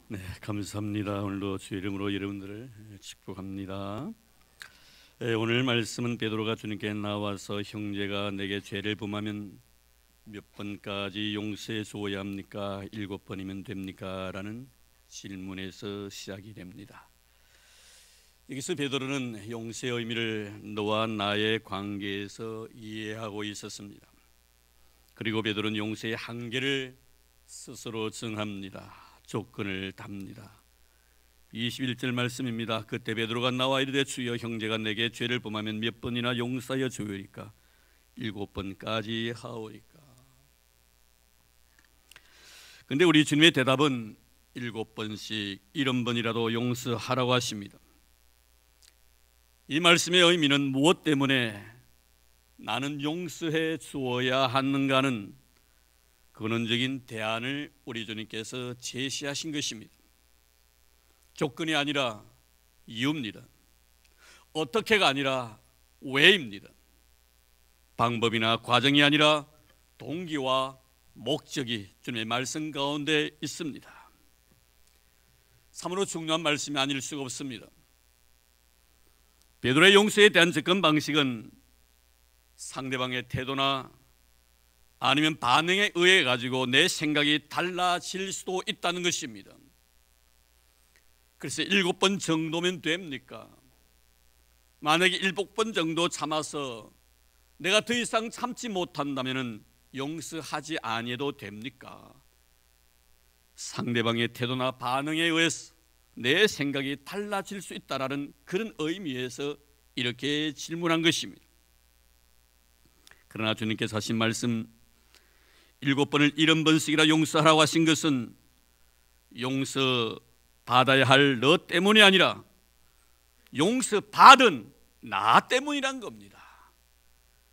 네, 감사합니다. 오늘도 주의 이름으로 여러분들을 축복합니다. 오늘 말씀은 베드로가 주님께 나와서 형제가 내게 죄를 범하면 몇 번까지 용서해 주어야 합니까? 7번이면 됩니까? 라는 질문에서 시작이 됩니다. 여기서 베드로는 용서의 의미를 너와 나의 관계에서 이해하고 있었습니다. 그리고 베드로는 용서의 한계를 스스로 정합니다. 조건을 답니다. 21절 말씀입니다. 그때 베드로가 나와 이르되 주여 형제가 내게 죄를 범하면 몇 번이나 용서하여 주오리까? 7번까지 하오리까? 근데 우리 주님의 대답은 7번씩 70번이라도 용서하라고 하십니다. 이 말씀의 의미는 무엇 때문에 나는 용서해 주어야 하는가는 근원적인 대안을 우리 주님께서 제시하신 것입니다. 조건이 아니라 이유입니다. 어떻게가 아니라 왜입니다. 방법이나 과정이 아니라 동기와 목적이 주님의 말씀 가운데 있습니다. 참으로 중요한 말씀이 아닐 수가 없습니다. 베드로의 용서에 대한 접근 방식은 상대방의 태도나 아니면 반응에 의해 가지고 내 생각이 달라질 수도 있다는 것입니다. 그래서 7번 정도면 됩니까? 만약에 7번 정도 참아서 내가 더 이상 참지 못한다면 용서하지 아니해도 됩니까? 상대방의 태도나 반응에 의해서 내 생각이 달라질 수 있다라는 그런 의미에서 이렇게 질문한 것입니다. 그러나 주님께서 하신 말씀 7번을 70번씩이나 용서하라고 하신 것은 용서 받아야 할 너 때문이 아니라 용서받은 나 때문이란 겁니다.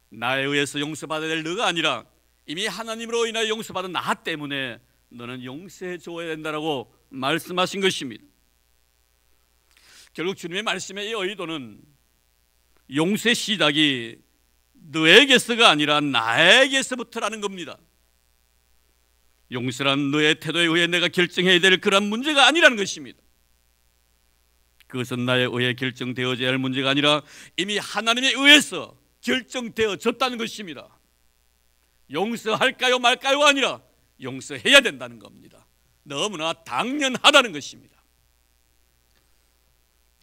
나에 의해서 용서받아야 될 너가 아니라 이미 하나님으로 인하여 용서받은 나 때문에 너는 용서해 줘야 된다라고 말씀하신 것입니다. 결국 주님의 말씀의 이 의도는 용서의 시작이 너에게서가 아니라 나에게서부터라는 겁니다. 용서란 너의 태도에 의해 내가 결정해야 될 그런 문제가 아니라는 것입니다. 그것은 나에 의해 결정되어져야 할 문제가 아니라 이미 하나님에 의해서 결정되어졌다는 것입니다. 용서할까요 말까요가 아니라 용서해야 된다는 겁니다. 너무나 당연하다는 것입니다.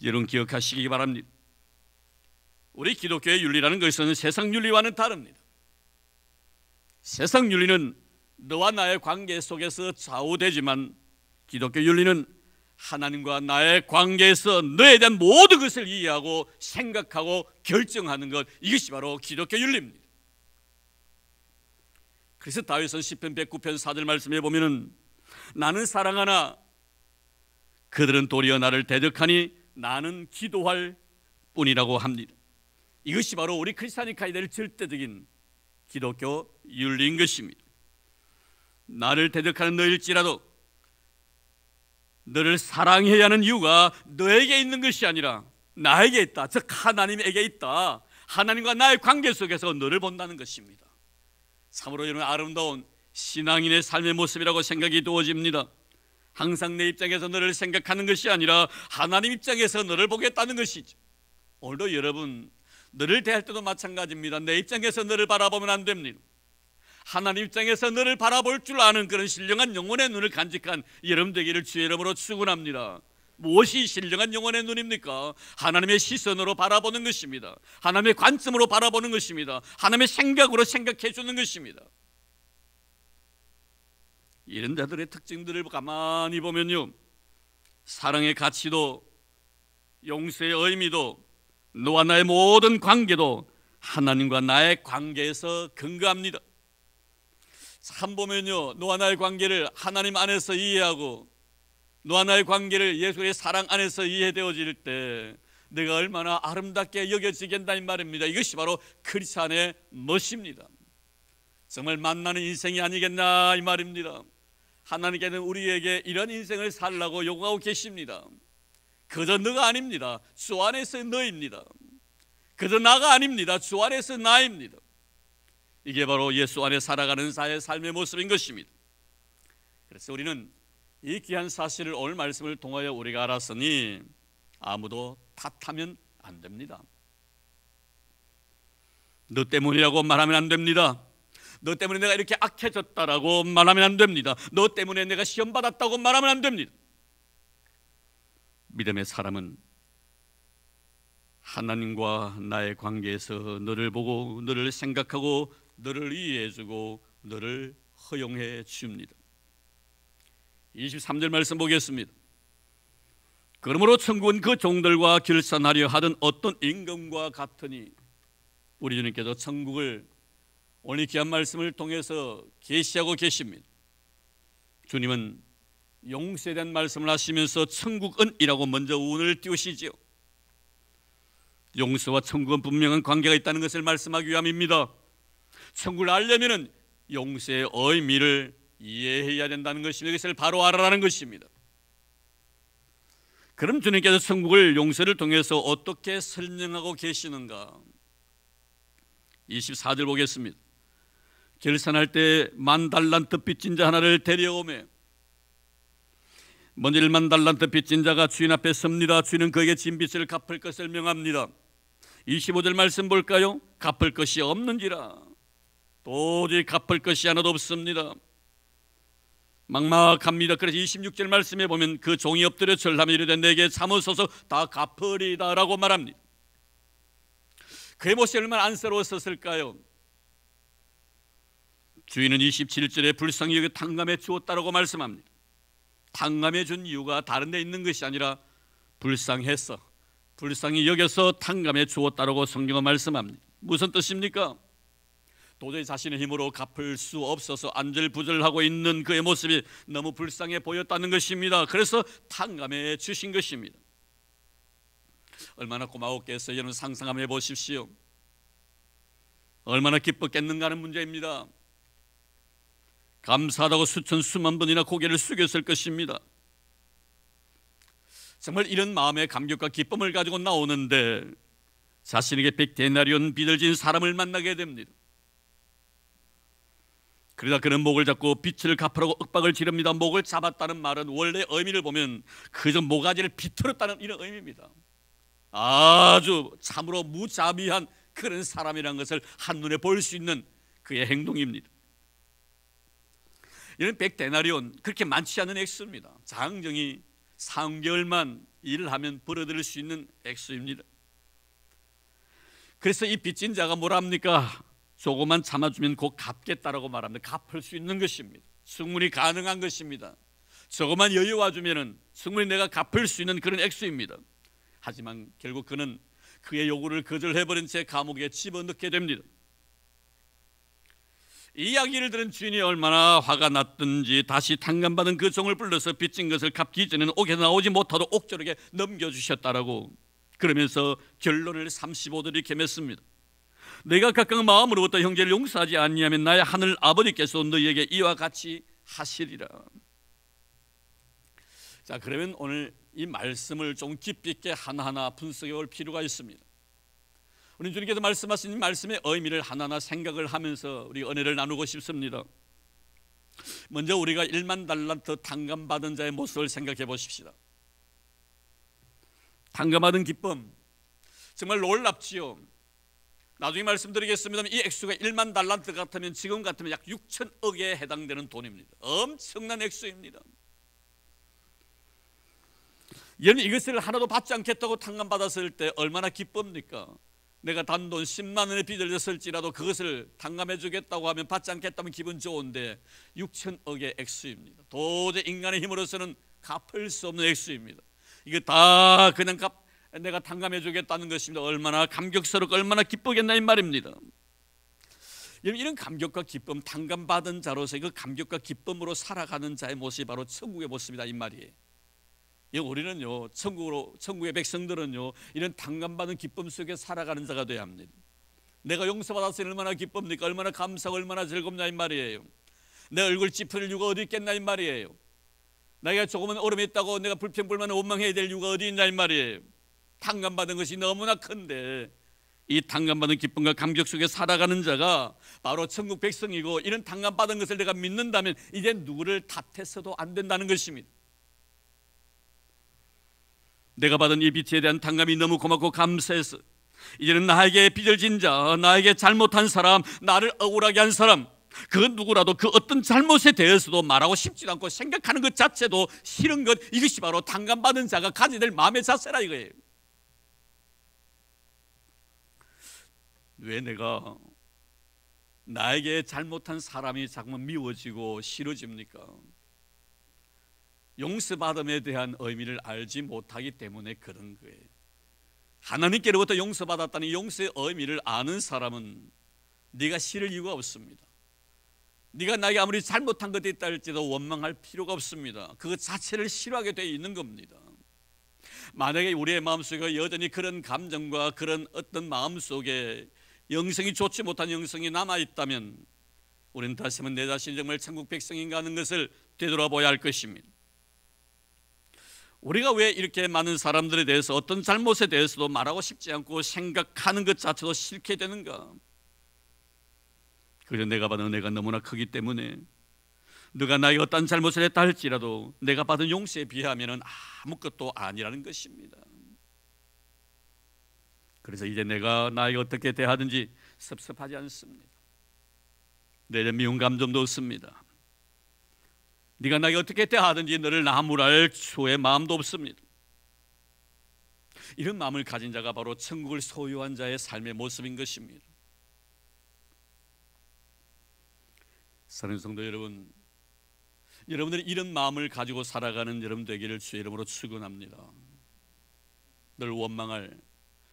여러분 기억하시기 바랍니다. 우리 기독교의 윤리라는 것은 세상 윤리와는 다릅니다. 세상 윤리는 너와 나의 관계 속에서 좌우되지만 기독교 윤리는 하나님과 나의 관계에서 너에 대한 모든 것을 이해하고 생각하고 결정하는 것, 이것이 바로 기독교 윤리입니다. 그래서 다윗은 시편 109편 4절 말씀에 보면은 나는 사랑하나 그들은 도리어 나를 대적하니 나는 기도할 뿐이라고 합니다. 이것이 바로 우리 크리스찬이카에 될 절대적인 기독교 윤리인 것입니다. 나를 대적하는 너일지라도 너를 사랑해야 하는 이유가 너에게 있는 것이 아니라 나에게 있다. 즉 하나님에게 있다. 하나님과 나의 관계 속에서 너를 본다는 것입니다. 참으로 여러분 아름다운 신앙인의 삶의 모습이라고 생각이 되어집니다. 항상 내 입장에서 너를 생각하는 것이 아니라 하나님 입장에서 너를 보겠다는 것이죠. 오늘도 여러분 너를 대할 때도 마찬가지입니다. 내 입장에서 너를 바라보면 안 됩니다. 하나님 입장에서 너를 바라볼 줄 아는 그런 신령한 영혼의 눈을 간직한 여러분 되기를 주의 이름으로 축원합니다. 무엇이 신령한 영혼의 눈입니까? 하나님의 시선으로 바라보는 것입니다. 하나님의 관점으로 바라보는 것입니다. 하나님의 생각으로 생각해 주는 것입니다. 이런 자들의 특징들을 가만히 보면요, 사랑의 가치도 용서의 의미도 너와 나의 모든 관계도 하나님과 나의 관계에서 근거합니다. 참 보면요, 너와 나의 관계를 하나님 안에서 이해하고 너와 나의 관계를 예수의 사랑 안에서 이해되어질 때 내가 얼마나 아름답게 여겨지겠다 이 말입니다. 이것이 바로 크리스찬의 멋입니다. 정말 만나는 인생이 아니겠나 이 말입니다. 하나님께는 우리에게 이런 인생을 살라고 요구하고 계십니다. 그저 너가 아닙니다. 주 안에서 너입니다. 그저 나가 아닙니다. 주 안에서 나입니다. 이게 바로 예수 안에 살아가는 자의 삶의 모습인 것입니다. 그래서 우리는 이 귀한 사실을 오늘 말씀을 통하여 우리가 알았으니 아무도 탓하면 안 됩니다. 너 때문이라고 말하면 안 됩니다. 너 때문에 내가 이렇게 악해졌다라고 말하면 안 됩니다. 너 때문에 내가 시험 받았다고 말하면 안 됩니다. 믿음의 사람은 하나님과 나의 관계에서 너를 보고 너를 생각하고 너를 이해해주고 너를 허용해 줍니다. 23절 말씀 보겠습니다. 그러므로 천국은 그 종들과 결산하려 하던 어떤 임금과 같으니, 우리 주님께서 천국을 오늘 귀한 말씀을 통해서 계시하고 계십니다. 주님은 용서에 대한 말씀을 하시면서 천국은이라고 먼저 운을 띄우시지요. 용서와 천국은 분명한 관계가 있다는 것을 말씀하기 위함입니다. 천국을 알려면 용서의 의미를 이해해야 된다는 것입니다. 이것을 바로 알아라는 것입니다. 그럼 주님께서 천국을 용서를 통해서 어떻게 설명하고 계시는가? 24절 보겠습니다. 결산할 때 10,000달란트 빚진 자 하나를 데려오매 먼저 10,000달란트 빚진 자가 주인 앞에 섭니다. 주인은 그에게 진 빚을 갚을 것을 명합니다. 25절 말씀 볼까요? 갚을 것이 없는지라, 도저히 갚을 것이 하나도 없습니다. 막막합니다. 그래서 26절 말씀에 보면 그 종이 엎드려 절하며 이르되 내게 참으소서 다 갚으리다 라고 말합니다. 그의 모습이 얼마나 안쓰러웠었을까요? 주인은 27절에 불쌍히 여겨 탕감해 주었다라고 말씀합니다. 탕감해 준 이유가 다른 데 있는 것이 아니라 불쌍해서, 불쌍히 여겨서 탕감해 주었다라고 성경은 말씀합니다. 무슨 뜻입니까? 도저히 자신의 힘으로 갚을 수 없어서 안절부절하고 있는 그의 모습이 너무 불쌍해 보였다는 것입니다. 그래서 탕감해 주신 것입니다. 얼마나 고마웠겠어요. 여러분 상상해 보십시오. 얼마나 기뻤겠는가 하는 문제입니다. 감사하다고 수천 수만 번이나 고개를 숙였을 것입니다. 정말 이런 마음의 감격과 기쁨을 가지고 나오는데 자신에게 100데나리온 빚을 진 사람을 만나게 됩니다. 그러다 그는 목을 잡고 빚을 갚으라고 윽박을 지릅니다. 목을 잡았다는 말은 원래 의미를 보면 그저 모가지를 비틀었다는 이런 의미입니다. 아주 참으로 무자비한 그런 사람이라는 것을 한눈에 볼 수 있는 그의 행동입니다. 이런 100데나리온 그렇게 많지 않은 액수입니다. 장정이 3개월만 일을 하면 벌어들일 수 있는 액수입니다. 그래서 이 빚진 자가 뭐랍니까? 조금만 참아주면 곧 갚겠다라고 말합니다. 갚을 수 있는 것입니다. 충분히 가능한 것입니다. 조금만 여유 와주면 충분히 내가 갚을 수 있는 그런 액수입니다. 하지만 결국 그는 그의 요구를 거절해버린 채 감옥에 집어넣게 됩니다. 이 이야기를 들은 주인이 얼마나 화가 났든지 다시 탕감받은 그 종을 불러서 빚진 것을 갚기 전에는 옥에서 나오지 못하도록 옥졸에게 넘겨주셨다라고, 그러면서 결론을 35절이 이렇게 맺습니다. 내가 각각 마음으로부터 형제를 용서하지 아니하면 나의 하늘 아버지께서 너희에게 이와 같이 하시리라. 자, 그러면 오늘 이 말씀을 좀 깊이 있게 하나하나 분석해 볼 필요가 있습니다. 우리 주님께서 말씀하신 이 말씀의 의미를 하나하나 생각을 하면서 우리 은혜를 나누고 싶습니다. 먼저 우리가 10,000달란트 탕감받은 자의 모습을 생각해 보십시다. 탕감받은 기쁨 정말 놀랍지요. 나중에 말씀드리겠습니다. 이 액수가 10,000달란트 같으면 지금 같으면 약 6천억에 해당되는 돈입니다. 엄청난 액수입니다. 여러분 이것을 하나도 받지 않겠다고 탕감받았을 때 얼마나 기쁩니까? 내가 단돈 10만 원의 빚을 졌을지라도 그것을 탕감해 주겠다고 하면 받지 않겠다면 기분 좋은데 6천억의 액수입니다. 도저히 인간의 힘으로서는 갚을 수 없는 액수입니다. 이거 다 그냥 내가 탕감해 주겠다는 것입니다. 얼마나 감격스럽고 얼마나 기쁘겠나 이 말입니다. 이런 감격과 기쁨, 탕감받은 자로서 그 감격과 기쁨으로 살아가는 자의 모습이 바로 천국의 모습이다 이 말이에요. 우리는요 천국의 백성들은요 이런 탕감받은 기쁨 속에 살아가는 자가 되어야 합니다. 내가 용서받았으니 얼마나 기쁩니까? 얼마나 감사하고 얼마나 즐겁냐 이 말이에요. 내 얼굴 찌푸릴 이유가 어디 있겠나 이 말이에요. 내가 조금은 어려움이 있다고 내가 불평불만을 원망해야 될 이유가 어디 있냐 이 말이에요. 탕감받은 것이 너무나 큰데 이 탕감받은 기쁨과 감격 속에 살아가는 자가 바로 천국 백성이고, 이런 탕감받은 것을 내가 믿는다면 이제 누구를 탓해서도 안 된다는 것입니다. 내가 받은 이 빛에 대한 탕감이 너무 고맙고 감사해서 이제는 나에게 빚을 진 자, 나에게 잘못한 사람, 나를 억울하게 한 사람, 그 누구라도 그 어떤 잘못에 대해서도 말하고 싶지도 않고 생각하는 것 자체도 싫은 것, 이것이 바로 탕감받은 자가 가져야 될 마음의 자세라 이거예요. 왜 내가 나에게 잘못한 사람이 자꾸 미워지고 싫어집니까? 용서받음에 대한 의미를 알지 못하기 때문에 그런 거예요. 하나님께로부터 용서받았다는 용서의 의미를 아는 사람은 네가 싫을 이유가 없습니다. 네가 나에게 아무리 잘못한 것이 있다 할지라도 원망할 필요가 없습니다. 그 자체를 싫어하게 되어 있는 겁니다. 만약에 우리의 마음속에 여전히 그런 감정과 그런 어떤 마음속에 영성이 좋지 못한 영성이 남아있다면 우리는 다시 한번 내 자신이 정말 천국 백성인가 하는 것을 되돌아봐야 할 것입니다. 우리가 왜 이렇게 많은 사람들에 대해서 어떤 잘못에 대해서도 말하고 싶지 않고 생각하는 것 자체도 싫게 되는가? 그래서 내가 받은 은혜가 너무나 크기 때문에 누가 나에게 어떤 잘못을 했다 할지라도 내가 받은 용서에 비하면 아무것도 아니라는 것입니다. 그래서 이제 내가 나에게 어떻게 대하든지 섭섭하지 않습니다. 내려 미운 감정도 없습니다. 네가 나에게 어떻게 대하든지 너를 나무랄 수의 마음도 없습니다. 이런 마음을 가진 자가 바로 천국을 소유한 자의 삶의 모습인 것입니다. 사랑하는 성도 여러분, 여러분들이 이런 마음을 가지고 살아가는 여러분 되기를 주의 이름으로 축원합니다. 너를 원망할,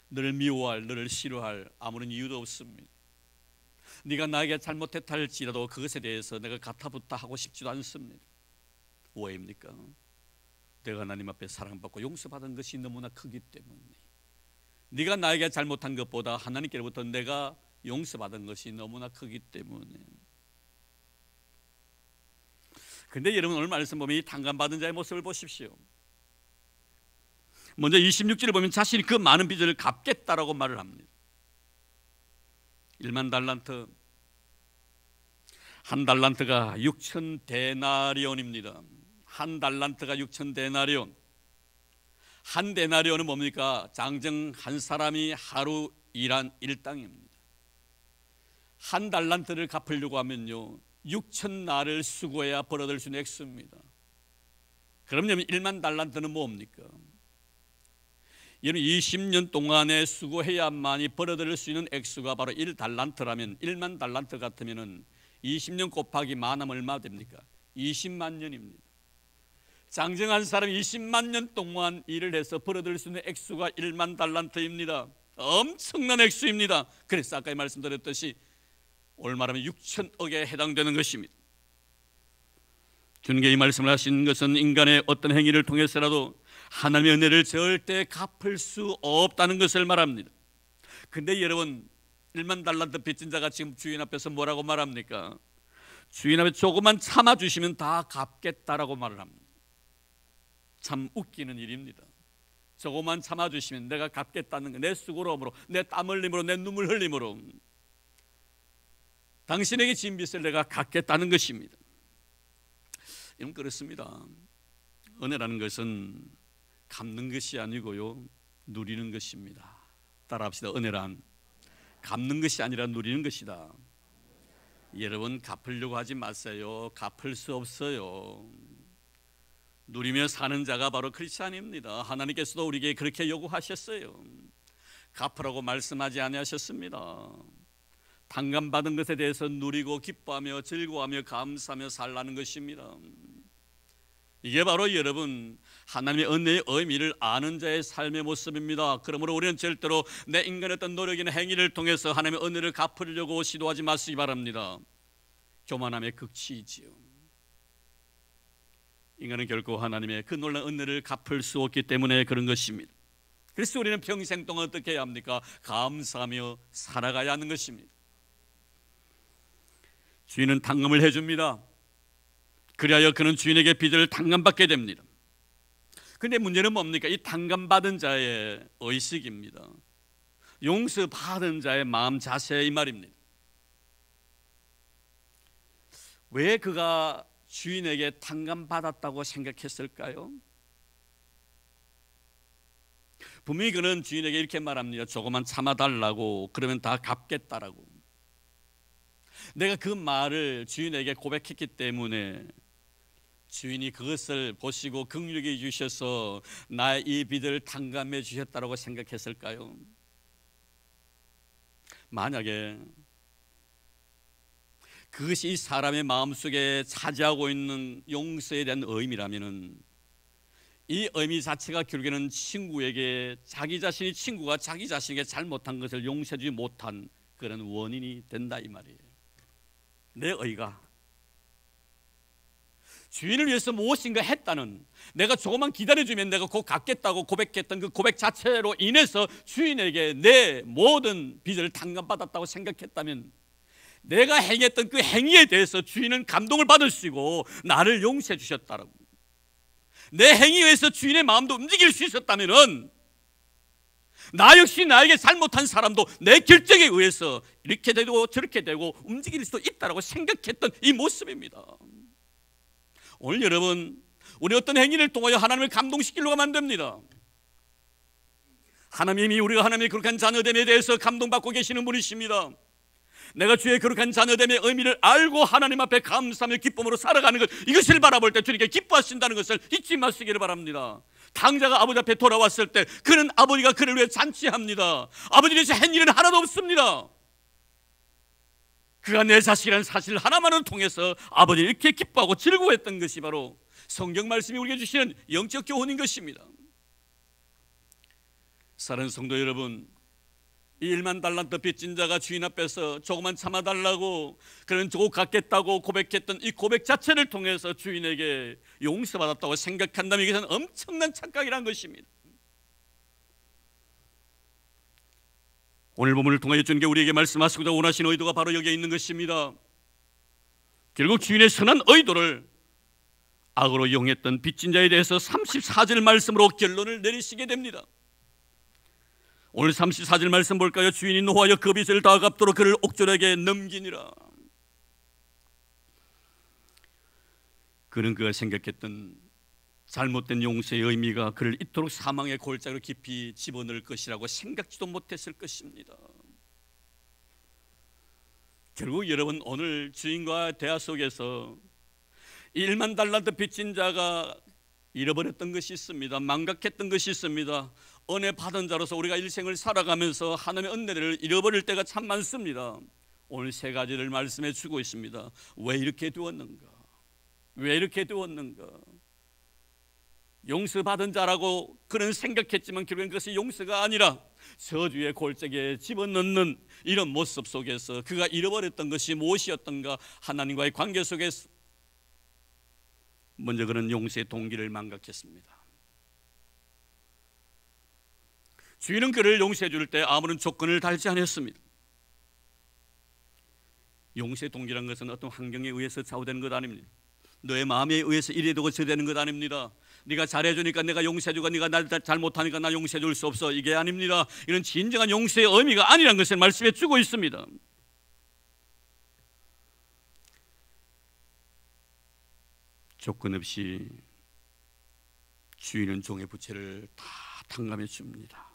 너를 미워할, 너를 싫어할 아무런 이유도 없습니다. 네가 나에게 잘못했다 할지라도 그것에 대해서 내가 가타부타 하고 싶지도 않습니다. 왜입니까? 내가 하나님 앞에 사랑받고 용서받은 것이 너무나 크기 때문에, 네가 나에게 잘못한 것보다 하나님께로부터 내가 용서받은 것이 너무나 크기 때문에. 근데 여러분 오늘 말씀 보면 이 탕감받은 자의 모습을 보십시오. 먼저 26절을 보면 자신이 그 많은 빚을 갚겠다라고 말을 합니다. 1만 달란트, 한 달란트가 6천 데나리온입니다. 한 달란트가 6천 데나리온. 한 데나리온은 뭡니까? 장정 한 사람이 하루 일한 일당입니다. 한 달란트를 갚으려고 하면요 6천 날을 수고해야 벌어들 수 있는 액수입니다. 그러면 1만 달란트는 뭡니까? 여러분 20년 동안에 수고해야만이 벌어들일 수 있는 액수가 바로 1달란트라면 1만 달란트 같으면 20년 곱하기 만하면 얼마 됩니까? 20만 년입니다. 장정한 사람이 20만 년 동안 일을 해서 벌어들일 수 있는 액수가 1만 달란트입니다. 엄청난 액수입니다. 그래서 아까 말씀드렸듯이 얼마라면 6천억에 해당되는 것입니다. 주님께 이 말씀을 하신 것은 인간의 어떤 행위를 통해서라도 하나님의 은혜를 절대 갚을 수 없다는 것을 말합니다. 근데 여러분 1만 달란트 빚진 자가 지금 주인 앞에서 뭐라고 말합니까? 주인 앞에 조금만 참아주시면 다 갚겠다라고 말을 합니다. 참 웃기는 일입니다. 조금만 참아주시면 내가 갚겠다는 거, 내 수고로움으로, 내 땀 흘림으로, 내 눈물 흘림으로 당신에게 진 빚을 내가 갚겠다는 것입니다. 여러분 그렇습니다. 은혜라는 것은 갚는 것이 아니고요 누리는 것입니다. 따라합시다. 은혜란 갚는 것이 아니라 누리는 것이다. 여러분 갚으려고 하지 마세요. 갚을 수 없어요. 누리며 사는 자가 바로 크리스찬입니다. 하나님께서도 우리에게 그렇게 요구하셨어요. 갚으라고 말씀하지 아니하셨습니다. 탕감받은 것에 대해서 누리고 기뻐하며 즐거워하며 감사하며 살라는 것입니다. 이게 바로 여러분 하나님의 은혜의 의미를 아는 자의 삶의 모습입니다. 그러므로 우리는 절대로 내 인간의 어떤 노력이나 행위를 통해서 하나님의 은혜를 갚으려고 시도하지 마시기 바랍니다. 교만함의 극치이지요. 인간은 결코 하나님의 그 놀라운 은혜를 갚을 수 없기 때문에 그런 것입니다. 그래서 우리는 평생 동안 어떻게 해야 합니까? 감사하며 살아가야 하는 것입니다. 주인은 탕감을 해줍니다. 그리하여 그는 주인에게 빚을 탕감받게 됩니다. 그런데 문제는 뭡니까? 이 탕감받은 자의 의식입니다. 용서받은 자의 마음 자세 이 말입니다. 왜 그가 주인에게 탕감받았다고 생각했을까요? 분명히 그는 주인에게 이렇게 말합니다. 조금만 참아달라고, 그러면 다 갚겠다라고. 내가 그 말을 주인에게 고백했기 때문에 주인이 그것을 보시고 긍휼히 주셔서 나의 이 빚을 탕감해 주셨다고 생각했을까요? 만약에 그것이 사람의 마음속에 차지하고 있는 용서에 대한 의미라면 이 의미 자체가 결국에는 친구에게 친구가 자기 자신에게 잘못한 것을 용서하지 못한 그런 원인이 된다 이 말이에요. 내 의가 주인을 위해서 무엇인가 했다는, 내가 조금만 기다려주면 내가 곧 갚겠다고 고백했던 그 고백 자체로 인해서 주인에게 내 모든 빚을 탕감받았다고 생각했다면 내가 행했던 그 행위에 대해서 주인은 감동을 받으시고 나를 용서해 주셨다라고. 내 행위에 의해서 주인의 마음도 움직일 수 있었다면 나 역시 나에게 잘못한 사람도 내 결정에 의해서 이렇게 되고 저렇게 되고 움직일 수도 있다고 생각했던 이 모습입니다. 오늘 여러분, 우리 어떤 행위를 통하여 하나님을 감동시키려고 하면 안 됩니다. 하나님이 우리가 하나님의 거룩한 자녀됨에 대해서 감동받고 계시는 분이십니다. 내가 주의 거룩한 자녀됨의 의미를 알고 하나님 앞에 감사하며 기쁨으로 살아가는 것, 이것을 바라볼 때 주님께 기뻐하신다는 것을 잊지 마시기를 바랍니다. 당자가 아버지 앞에 돌아왔을 때 그는 아버지가 그를 위해 잔치합니다. 아버지께서 한 일은 하나도 없습니다. 그가 내 자식이라는 사실 하나만을 통해서 아버지를 이렇게 기뻐하고 즐거워했던 것이 바로 성경 말씀이 우리에게 주시는 영적 교훈인 것입니다. 사랑하는 성도 여러분, 이 1만 달란트 빚진 자가 주인 앞에서 조금만 참아달라고, 그는 조금 갚겠다고 고백했던 이 고백 자체를 통해서 주인에게 용서받았다고 생각한다면 이것은 엄청난 착각이라는 것입니다. 오늘 본문을 통하여 주님께 우리에게 말씀하시고자 원하시는 의도가 바로 여기에 있는 것입니다. 결국 주인의 선한 의도를 악으로 이용했던 빚진 자에 대해서 34절 말씀으로 결론을 내리시게 됩니다. 오늘 34절 말씀 볼까요? 주인이 노하여 그 빚을 다 갚도록 그를 옥졸에게 넘기니라. 그는 그가 생각했던 잘못된 용서의 의미가 그를 이토록 사망의 골짜기로 깊이 집어넣을 것이라고 생각지도 못했을 것입니다. 결국 여러분, 오늘 주인과 대화 속에서 1만 달란트 빚진 자가 잃어버렸던 것이 있습니다. 망각했던 것이 있습니다. 은혜 받은 자로서 우리가 일생을 살아가면서 하나님의 은혜를 잃어버릴 때가 참 많습니다. 오늘 세 가지를 말씀해 주고 있습니다. 왜 이렇게 되었는가? 왜 이렇게 되었는가? 용서받은 자라고 그는 생각했지만 결국엔 그것이 용서가 아니라 저주의 골짜기에 집어넣는 이런 모습 속에서 그가 잃어버렸던 것이 무엇이었던가? 하나님과의 관계 속에서 먼저 그는 용서의 동기를 망각했습니다. 주인은 그를 용서해 줄 때 아무런 조건을 달지 않았습니다. 용서의 동기란 것은 어떤 환경에 의해서 좌우되는 것 아닙니다. 너의 마음에 의해서 이래 되고 저래 되는 것 아닙니다. 네가 잘해주니까 내가 용서해주고 네가 날 잘못하니까 나 용서해줄 수 없어, 이게 아닙니다. 이런 진정한 용서의 의미가 아니라는 것을 말씀해 주고 있습니다. 조건 없이 주인은 종의 부채를 다 탕감해 줍니다.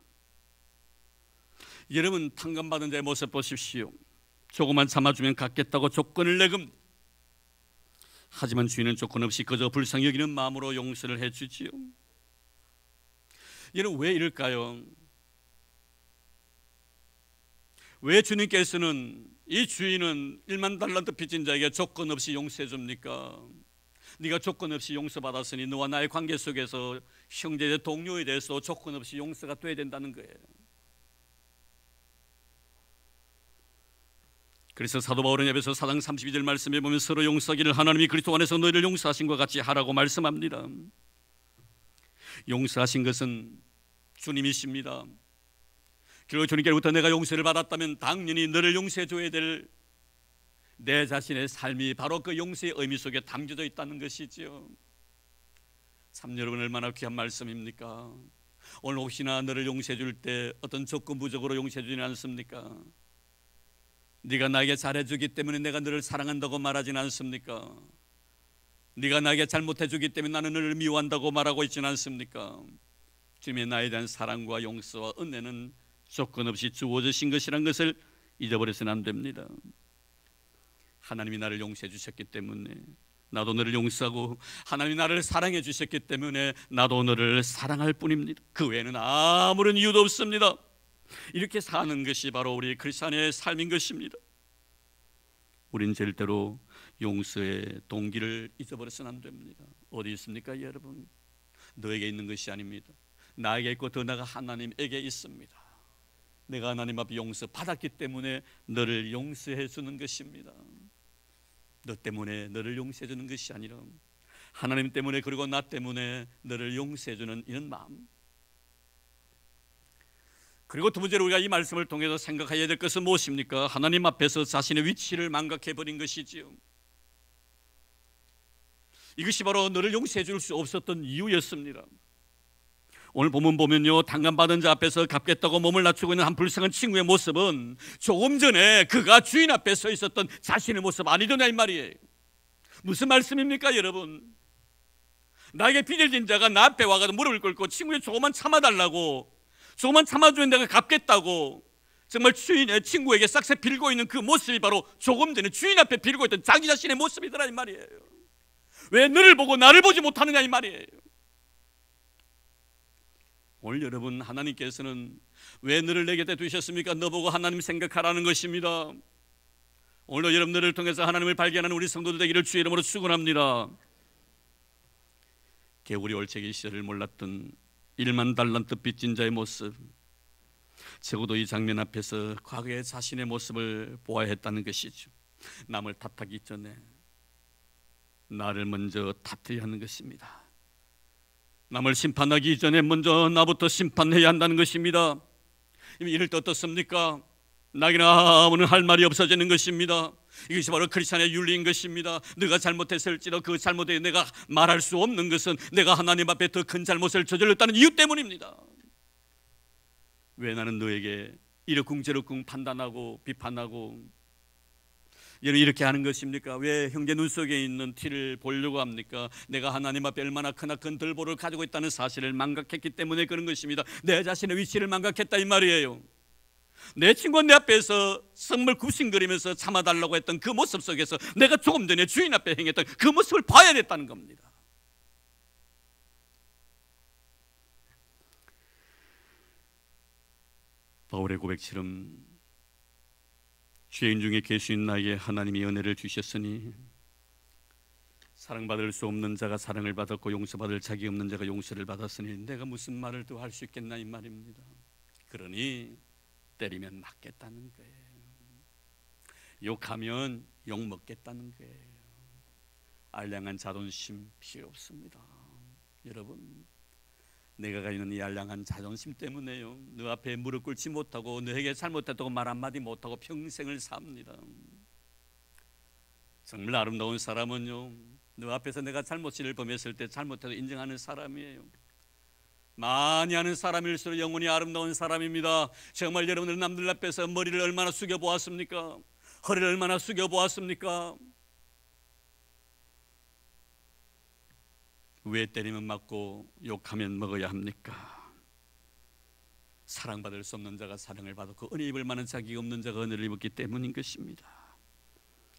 여러분, 탕감받은 자의 모습 보십시오. 조금만 참아주면 갚겠다고 조건을 내겁니다. 하지만 주인은 조건 없이 그저 불쌍히 여기는 마음으로 용서를 해주지요. 여러분, 왜 이럴까요? 왜 주님께서는 이 주인은 1만 달란트 빚진 자에게 조건 없이 용서해 줍니까? 네가 조건 없이 용서받았으니 너와 나의 관계 속에서 형제의 동료에 대해서 조건 없이 용서가 돼야 된다는 거예요. 그래서 사도 바울은 에베소 4장 32절 말씀에 보면 서로 용서하기를 하나님이 그리스도 안에서 너희를 용서하신 것 같이 하라고 말씀합니다. 용서하신 것은 주님이십니다. 결국 주님께로부터 내가 용서를 받았다면 당연히 너를 용서해 줘야 될 내 자신의 삶이 바로 그 용서의 의미 속에 담겨져 있다는 것이지요. 참 여러분, 얼마나 귀한 말씀입니까? 오늘 혹시나 너를 용서해 줄 때 어떤 조건부적으로 용서해 주지 않습니까? 네가 나에게 잘해주기 때문에 내가 너를 사랑한다고 말하진 않습니까? 네가 나에게 잘못해 주기 때문에 나는 너를 미워한다고 말하고 있지는 않습니까? 주님의 나에 대한 사랑과 용서와 은혜는 조건 없이 주어지신 것이란 것을 잊어버려서는 안 됩니다. 하나님이 나를 용서해 주셨기 때문에 나도 너를 용서하고, 하나님이 나를 사랑해 주셨기 때문에 나도 너를 사랑할 뿐입니다. 그 외에는 아무런 이유도 없습니다. 이렇게 사는 것이 바로 우리 크리스찬의 삶인 것입니다. 우린 절대로 용서의 동기를 잊어버려서는 안 됩니다. 어디 있습니까 여러분? 너에게 있는 것이 아닙니다. 나에게 있고 더 나아가 하나님에게 있습니다. 내가 하나님 앞에 용서 받았기 때문에 너를 용서해 주는 것입니다. 너 때문에 너를 용서해 주는 것이 아니라 하나님 때문에, 그리고 나 때문에 너를 용서해 주는 이런 마음. 그리고 두 번째로 우리가 이 말씀을 통해서 생각해야 될 것은 무엇입니까? 하나님 앞에서 자신의 위치를 망각해버린 것이지요. 이것이 바로 너를 용서해 줄 수 없었던 이유였습니다. 오늘 본문 보면요, 당감받은 자 앞에서 갚겠다고 몸을 낮추고 있는 한 불쌍한 친구의 모습은 조금 전에 그가 주인 앞에 서 있었던 자신의 모습 아니더냐 이 말이에요. 무슨 말씀입니까 여러분? 나에게 빚을 자가 나 앞에 와가지고 무릎을 꿇고 친구에 조금만 참아달라고, 조금만 참아주면 내가 갚겠다고 정말 주인의 친구에게 싹싹 빌고 있는 그 모습이 바로 조금 전에 주인 앞에 빌고 있던 자기 자신의 모습이더라 이 말이에요. 왜 너를 보고 나를 보지 못하느냐 이 말이에요. 오늘 여러분, 하나님께서는 왜 너를 내게 두셨습니까? 너 보고 하나님 생각하라는 것입니다. 오늘도 여러분들을 통해서 하나님을 발견하는 우리 성도들 되기를 주의 이름으로 축원합니다. 개울이 올챙이 시절을 몰랐던 1만 달란트 빚진 자의 모습, 적어도 이 장면 앞에서 과거의 자신의 모습을 보아야 했다는 것이죠. 남을 탓하기 전에 나를 먼저 탓해야 하는 것입니다. 남을 심판하기 전에 먼저 나부터 심판해야 한다는 것입니다. 이럴 때 어떻습니까? 나에게는 아무런 할 말이 없어지는 것입니다. 이것이 바로 크리스찬의 윤리인 것입니다. 네가 잘못했을지라도 그 잘못에 내가 말할 수 없는 것은 내가 하나님 앞에 더 큰 잘못을 저질렀다는 이유 때문입니다. 왜 나는 너에게 이러쿵저러쿵 판단하고 비판하고 여러분 이렇게 하는 것입니까? 왜 형제 눈 속에 있는 티를 보려고 합니까? 내가 하나님 앞에 얼마나 크나큰 들보를 가지고 있다는 사실을 망각했기 때문에 그런 것입니다. 내 자신의 위치를 망각했다 이 말이에요. 내 친구가 내 앞에서 정말 굽신거리면서 참아달라고 했던 그 모습 속에서 내가 조금 전에 주인 앞에 행했던 그 모습을 봐야 됐다는 겁니다. 바울의 고백처럼 죄인 중에 계신 나에게 하나님이 은혜를 주셨으니 사랑받을 수 없는 자가 사랑을 받았고 용서받을 자격이 없는 자가 용서를 받았으니 내가 무슨 말을 더 할 수 있겠나 이 말입니다. 그러니 때리면 맞겠다는 거예요. 욕하면 욕 먹겠다는 거예요. 알량한 자존심 필요 없습니다. 여러분, 내가 가지고 있는 이 알량한 자존심 때문에요, 너 앞에 무릎 꿇지 못하고 너에게 잘못했다고 말 한마디 못하고 평생을 삽니다. 정말 아름다운 사람은요, 너 앞에서 내가 잘못을 범했을 때 잘못해도 인정하는 사람이에요. 많이 하는 사람일수록 영혼이 아름다운 사람입니다. 정말 여러분들 남들 앞에서 머리를 얼마나 숙여 보았습니까? 허리를 얼마나 숙여 보았습니까? 왜 때리면 맞고 욕하면 먹어야 합니까? 사랑받을 수 없는 자가 사랑을 받았고 은혜 입을 만한 자격이 없는 자가 은혜를 입었기 때문인 것입니다.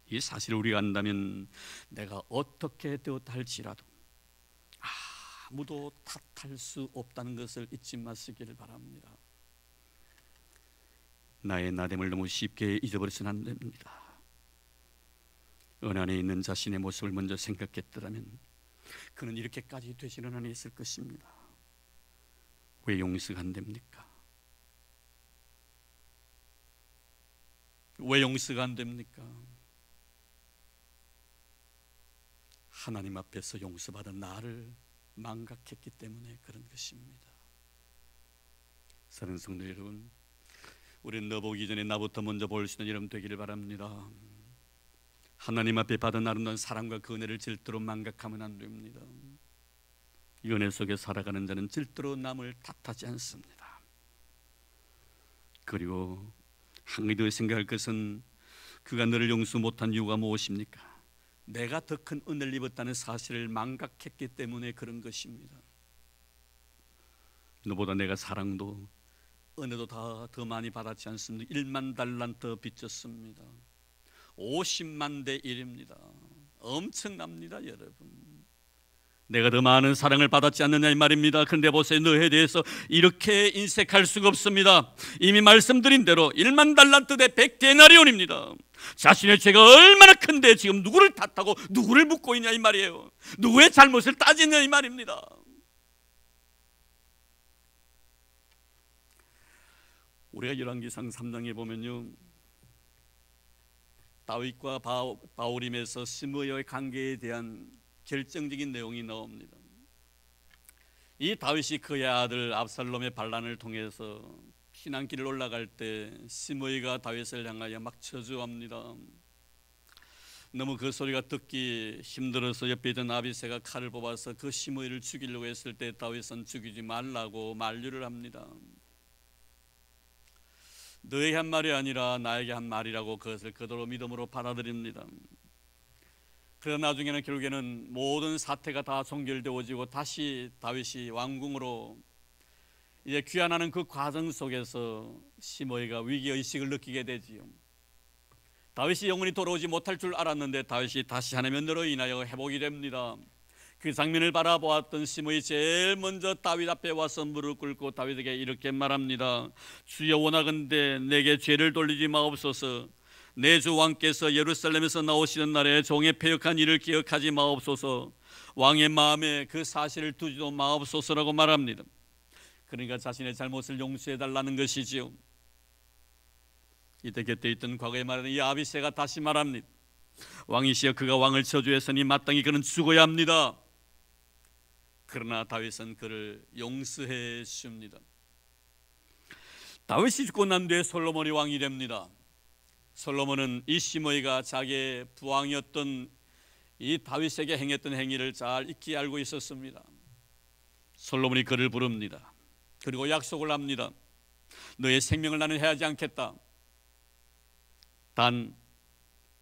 이 사실을 우리가 안다면 내가 어떻게 되었다 할지라도 아무도 탓할 수 없다는 것을 잊지 마시기를 바랍니다. 나의 나됨을 너무 쉽게 잊어버려서는 안 됩니다. 은혜 안에 있는 자신의 모습을 먼저 생각했더라면 그는 이렇게까지 되지는 않았을 것입니다. 왜 용서가 안 됩니까? 왜 용서가 안 됩니까? 하나님 앞에서 용서받은 나를 망각했기 때문에 그런 것입니다. 사랑하는 성도 여러분, 우리는 너 보기 전에 나부터 먼저 볼 수 있는 여러분 되기를 바랍니다. 하나님 앞에 받은 아름다운 사랑과 그 은혜를 절대로 망각하면 안 됩니다. 은혜 속에 살아가는 자는 절대로 남을 탓하지 않습니다. 그리고 한 가지 더 생각할 것은 그가 너를 용서 못한 이유가 무엇입니까? 내가 더 큰 은혜를 입었다는 사실을 망각했기 때문에 그런 것입니다. 너보다 내가 사랑도 은혜도 다 더 많이 받았지 않습니까? 1만 달란트 빚졌습니다. 50만 대 1입니다. 엄청납니다, 여러분. 내가 더 많은 사랑을 받았지 않느냐 이 말입니다. 그런데 보세요, 너에 대해서 이렇게 인색할 수가 없습니다. 이미 말씀드린 대로 1만 달란트 대 100데나리온입니다. 자신의 죄가 얼마나 큰데 지금 누구를 탓하고 누구를 묻고 있냐 이 말이에요. 누구의 잘못을 따지냐 이 말입니다. 우리가 열왕기상 3장에 보면요, 다윗과 바울임에서 시므이와의 관계에 대한 결정적인 내용이 나옵니다. 이 다윗이 그의 아들 압살롬의 반란을 통해서 피난길을 올라갈 때 시므이가 다윗을 향하여 막 저주합니다. 너무 그 소리가 듣기 힘들어서 옆에 있던 아비새가 칼을 뽑아서 그 시므이를 죽이려고 했을 때 다윗은 죽이지 말라고 만류를 합니다. 너에게 한 말이 아니라 나에게 한 말이라고 그것을 그대로 믿음으로 받아들입니다. 그러나 나중에는 결국에는 모든 사태가 다 종결되어지고 다시 다윗이 왕궁으로 이제 귀환하는 그 과정 속에서 시므이가 위기의식을 느끼게 되지요. 다윗이 영원히 돌아오지 못할 줄 알았는데 다윗이 다시 하나님의 은혜로 인하여 회복이 됩니다. 그 장면을 바라보았던 시므이 제일 먼저 다윗 앞에 와서 무릎 꿇고 다윗에게 이렇게 말합니다. 주여 원하건대 내게 죄를 돌리지 마옵소서. 내 주 왕께서 예루살렘에서 나오시는 날에 종의 패역한 일을 기억하지 마옵소서. 왕의 마음에 그 사실을 두지도 마옵소서라고 말합니다. 그러니까 자신의 잘못을 용서해달라는 것이지요. 이때 곁에 있던 과거에 말하는 이 아비새가 다시 말합니다. 왕이시여 그가 왕을 저주했으니 마땅히 그는 죽어야 합니다. 그러나 다윗은 그를 용서해 줍니다. 다윗이 죽고 난 뒤에 솔로몬이 왕이 됩니다. 솔로몬은 이 시므이가 자기의 부왕이었던 이 다윗에게 행했던 행위를 잘 익히 알고 있었습니다. 솔로몬이 그를 부릅니다. 그리고 약속을 합니다. 너의 생명을 나는 해하지 않겠다. 단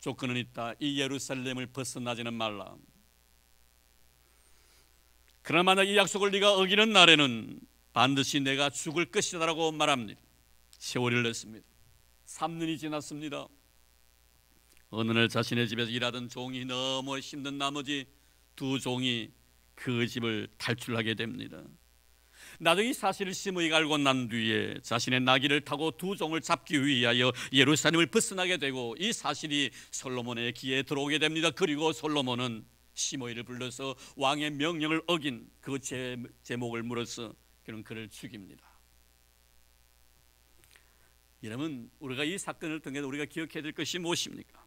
조건은 있다. 이 예루살렘을 벗어나지는 말라. 그러나 만약 이 약속을 네가 어기는 날에는 반드시 내가 죽을 것이다라고 말합니다. 세월이 흘렀습니다. 3년이 지났습니다. 어느 날 자신의 집에서 일하던 종이 너무 힘든 나머지 두 종이 그 집을 탈출하게 됩니다. 나중에 이 사실을 시므이가 알고 난 뒤에 자신의 나귀를 타고 두 종을 잡기 위하여 예루살렘을 벗어나게 되고 이 사실이 솔로몬의 귀에 들어오게 됩니다. 그리고 솔로몬은 시므이를 불러서 왕의 명령을 어긴 그 제목을 물어서 그를 죽입니다. 여러분, 우리가 이 사건을 통해 우리가 기억해야 될 것이 무엇입니까?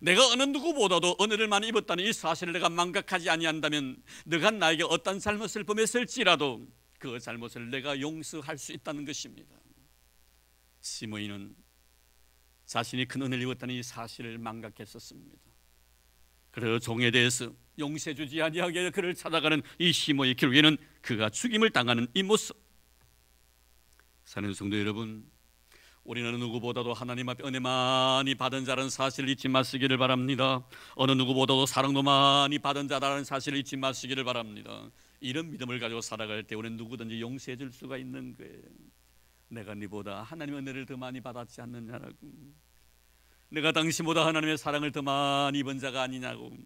내가 어느 누구보다도 은혜를 많이 입었다는 이 사실을 내가 망각하지 아니한다면 너가 나에게 어떤 잘못을 범했을지라도 그 잘못을 내가 용서할 수 있다는 것입니다. 시므이는 자신이 큰 은혜를 입었다는 이 사실을 망각했었습니다. 그래서 종에 대해서 용서해 주지 아니하게 그를 찾아가는 이 시므이, 결국에는 그가 죽임을 당하는 이 모습. 사랑하는 성도 여러분, 우리는 누구보다도 하나님 앞에 은혜 많이 받은 자라는 사실을 잊지 마시기를 바랍니다. 어느 누구보다도 사랑도 많이 받은 자라는 사실을 잊지 마시기를 바랍니다. 이런 믿음을 가지고 살아갈 때 우리는 누구든지 용서해 줄 수가 있는 거예요. 내가 네보다 하나님의 은혜를 더 많이 받았지 않느냐라고, 내가 당신보다 하나님의 사랑을 더 많이 입은 자가 아니냐고,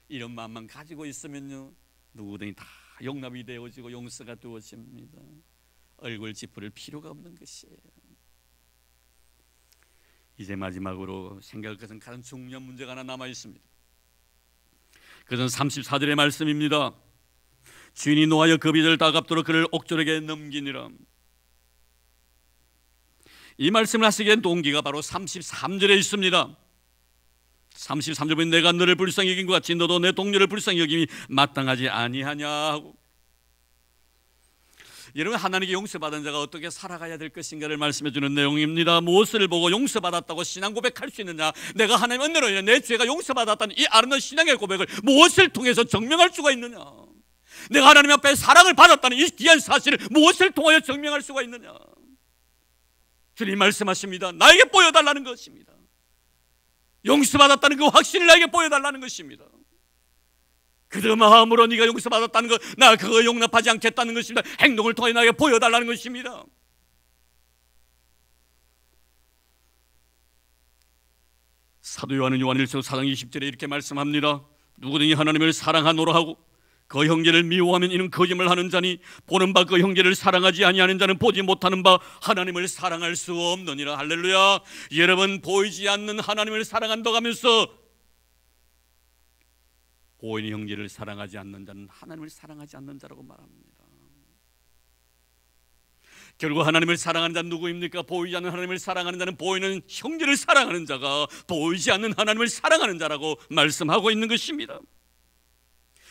이런 마음만 가지고 있으면요 누구든지 다 용납이 되어지고 용서가 되어집니다. 얼굴 찌푸릴 필요가 없는 것이에요. 이제 마지막으로 생각할 것은 가장 중요한 문제가 하나 남아 있습니다. 그것은 34절의 말씀입니다. 주인이 노하여 그 빚을 다 갚도록 그를 옥졸에게 넘기니라. 이 말씀을 하시게 된 동기가 바로 33절에 있습니다. 33절 보면 내가 너를 불쌍히 여긴 것 같이 너도 내 동료를 불쌍히 여김이 마땅하지 아니하냐 하고, 여러분, 하나님께 용서받은 자가 어떻게 살아가야 될 것인가를 말씀해 주는 내용입니다. 무엇을 보고 용서받았다고 신앙 고백할 수 있느냐, 내가 하나님의 은혜로 인해 내 죄가 용서받았다는 이 아름다운 신앙의 고백을 무엇을 통해서 증명할 수가 있느냐. 내가 하나님 앞에 사랑을 받았다는 이 귀한 사실을 무엇을 통하여 증명할 수가 있느냐? 주님 말씀하십니다. 나에게 보여달라는 것입니다. 용서받았다는 그 확신을 나에게 보여달라는 것입니다. 그 마음으로 네가 용서받았다는 것, 나 그거 용납하지 않겠다는 것입니다. 행동을 통해 나에게 보여달라는 것입니다. 사도 요한은 요한일서 4장 20절에 이렇게 말씀합니다. 누구든지 하나님을 사랑하노라 하고 그 형제를 미워하면 이는 거짓말하는 자니 보는 바 그 형제를 사랑하지 아니하는 자는 보지 못하는 바 하나님을 사랑할 수 없느니라. 할렐루야. 여러분, 보이지 않는 하나님을 사랑한다고 하면서 보이는 형제를 사랑하지 않는 자는 하나님을 사랑하지 않는 자라고 말합니다. 결국 하나님을 사랑하는 자는 누구입니까? 보이지 않는 하나님을 사랑하는 자는 보이는 형제를 사랑하는 자가 보이지 않는 하나님을 사랑하는 자라고 말씀하고 있는 것입니다.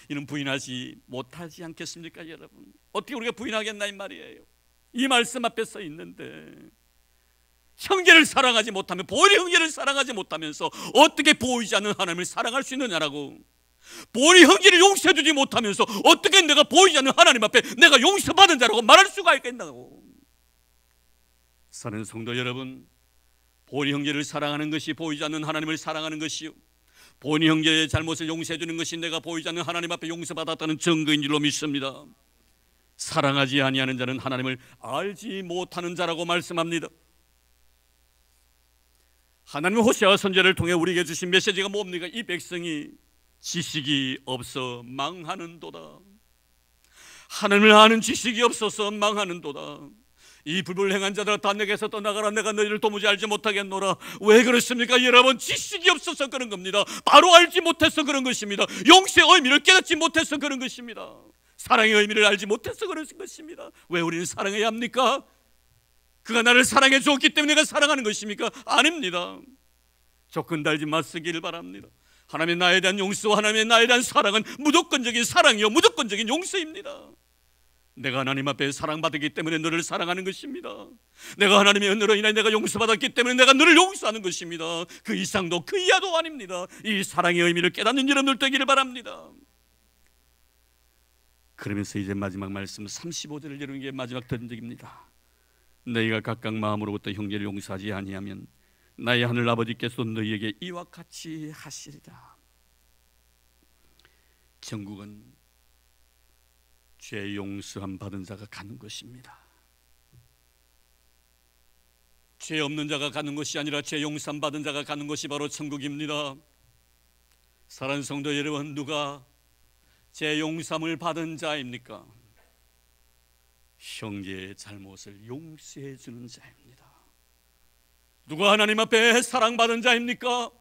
이는 부인하지 못하지 않겠습니까, 여러분? 어떻게 우리가 부인하겠나 이 말이에요. 이 말씀 앞에 써 있는데 형제를 사랑하지 못하면, 보이는 형제를 사랑하지 못하면서 어떻게 보이지 않는 하나님을 사랑할 수 있느냐라고. 보이는 형제를 용서해 주지 못하면서 어떻게 내가 보이지 않는 하나님 앞에 내가 용서받은 자라고 말할 수가 있겠나고. 사랑하는 성도 여러분, 보이는 형제를 사랑하는 것이 보이지 않는 하나님을 사랑하는 것이요, 보이는 형제의 잘못을 용서해 주는 것이 내가 보이지 않는 하나님 앞에 용서받았다는 증거인 줄로 믿습니다. 사랑하지 아니하는 자는 하나님을 알지 못하는 자라고 말씀합니다. 하나님은 호세아 선지자를 통해 우리에게 주신 메시지가 뭡니까? 이 백성이 지식이 없어 망하는도다. 하나님을 아는 지식이 없어서 망하는도다. 이 불불행한 자들아 다 내게서 떠나가라. 내가 너희를 도무지 알지 못하겠노라. 왜 그렇습니까? 여러분, 지식이 없어서 그런 겁니다. 바로 알지 못해서 그런 것입니다. 용서의 의미를 깨닫지 못해서 그런 것입니다. 사랑의 의미를 알지 못해서 그런 것입니다. 왜 우리는 사랑해야 합니까? 그가 나를 사랑해 주었기 때문에 내가 사랑하는 것입니까? 아닙니다. 조건 달지 마시기를 바랍니다. 하나님의 나에 대한 용서와 하나님의 나에 대한 사랑은 무조건적인 사랑이요 무조건적인 용서입니다. 내가 하나님 앞에 사랑받았기 때문에 너를 사랑하는 것입니다. 내가 하나님의 은혜로 인하여 내가 용서받았기 때문에 내가 너를 용서하는 것입니다. 그 이상도 그 이하도 아닙니다. 이 사랑의 의미를 깨닫는 여러분들 되기를 바랍니다. 그러면서 이제 마지막 말씀 35절을 여러분 게 마지막 전적입니다. 너희가 각각 마음으로부터 형제를 용서하지 아니하면 나의 하늘 아버지께서 너희에게 이와 같이 하시리라. 천국은 죄 용서함 받은 자가 가는 것입니다. 죄 없는 자가 가는 것이 아니라 죄 용서함 받은 자가 가는 것이 바로 천국입니다. 사랑하는 성도 여러분, 누가 죄 용서함을 받은 자입니까? 형제의 잘못을 용서해 주는 자입니다. 누가 하나님 앞에 사랑받은 자입니까?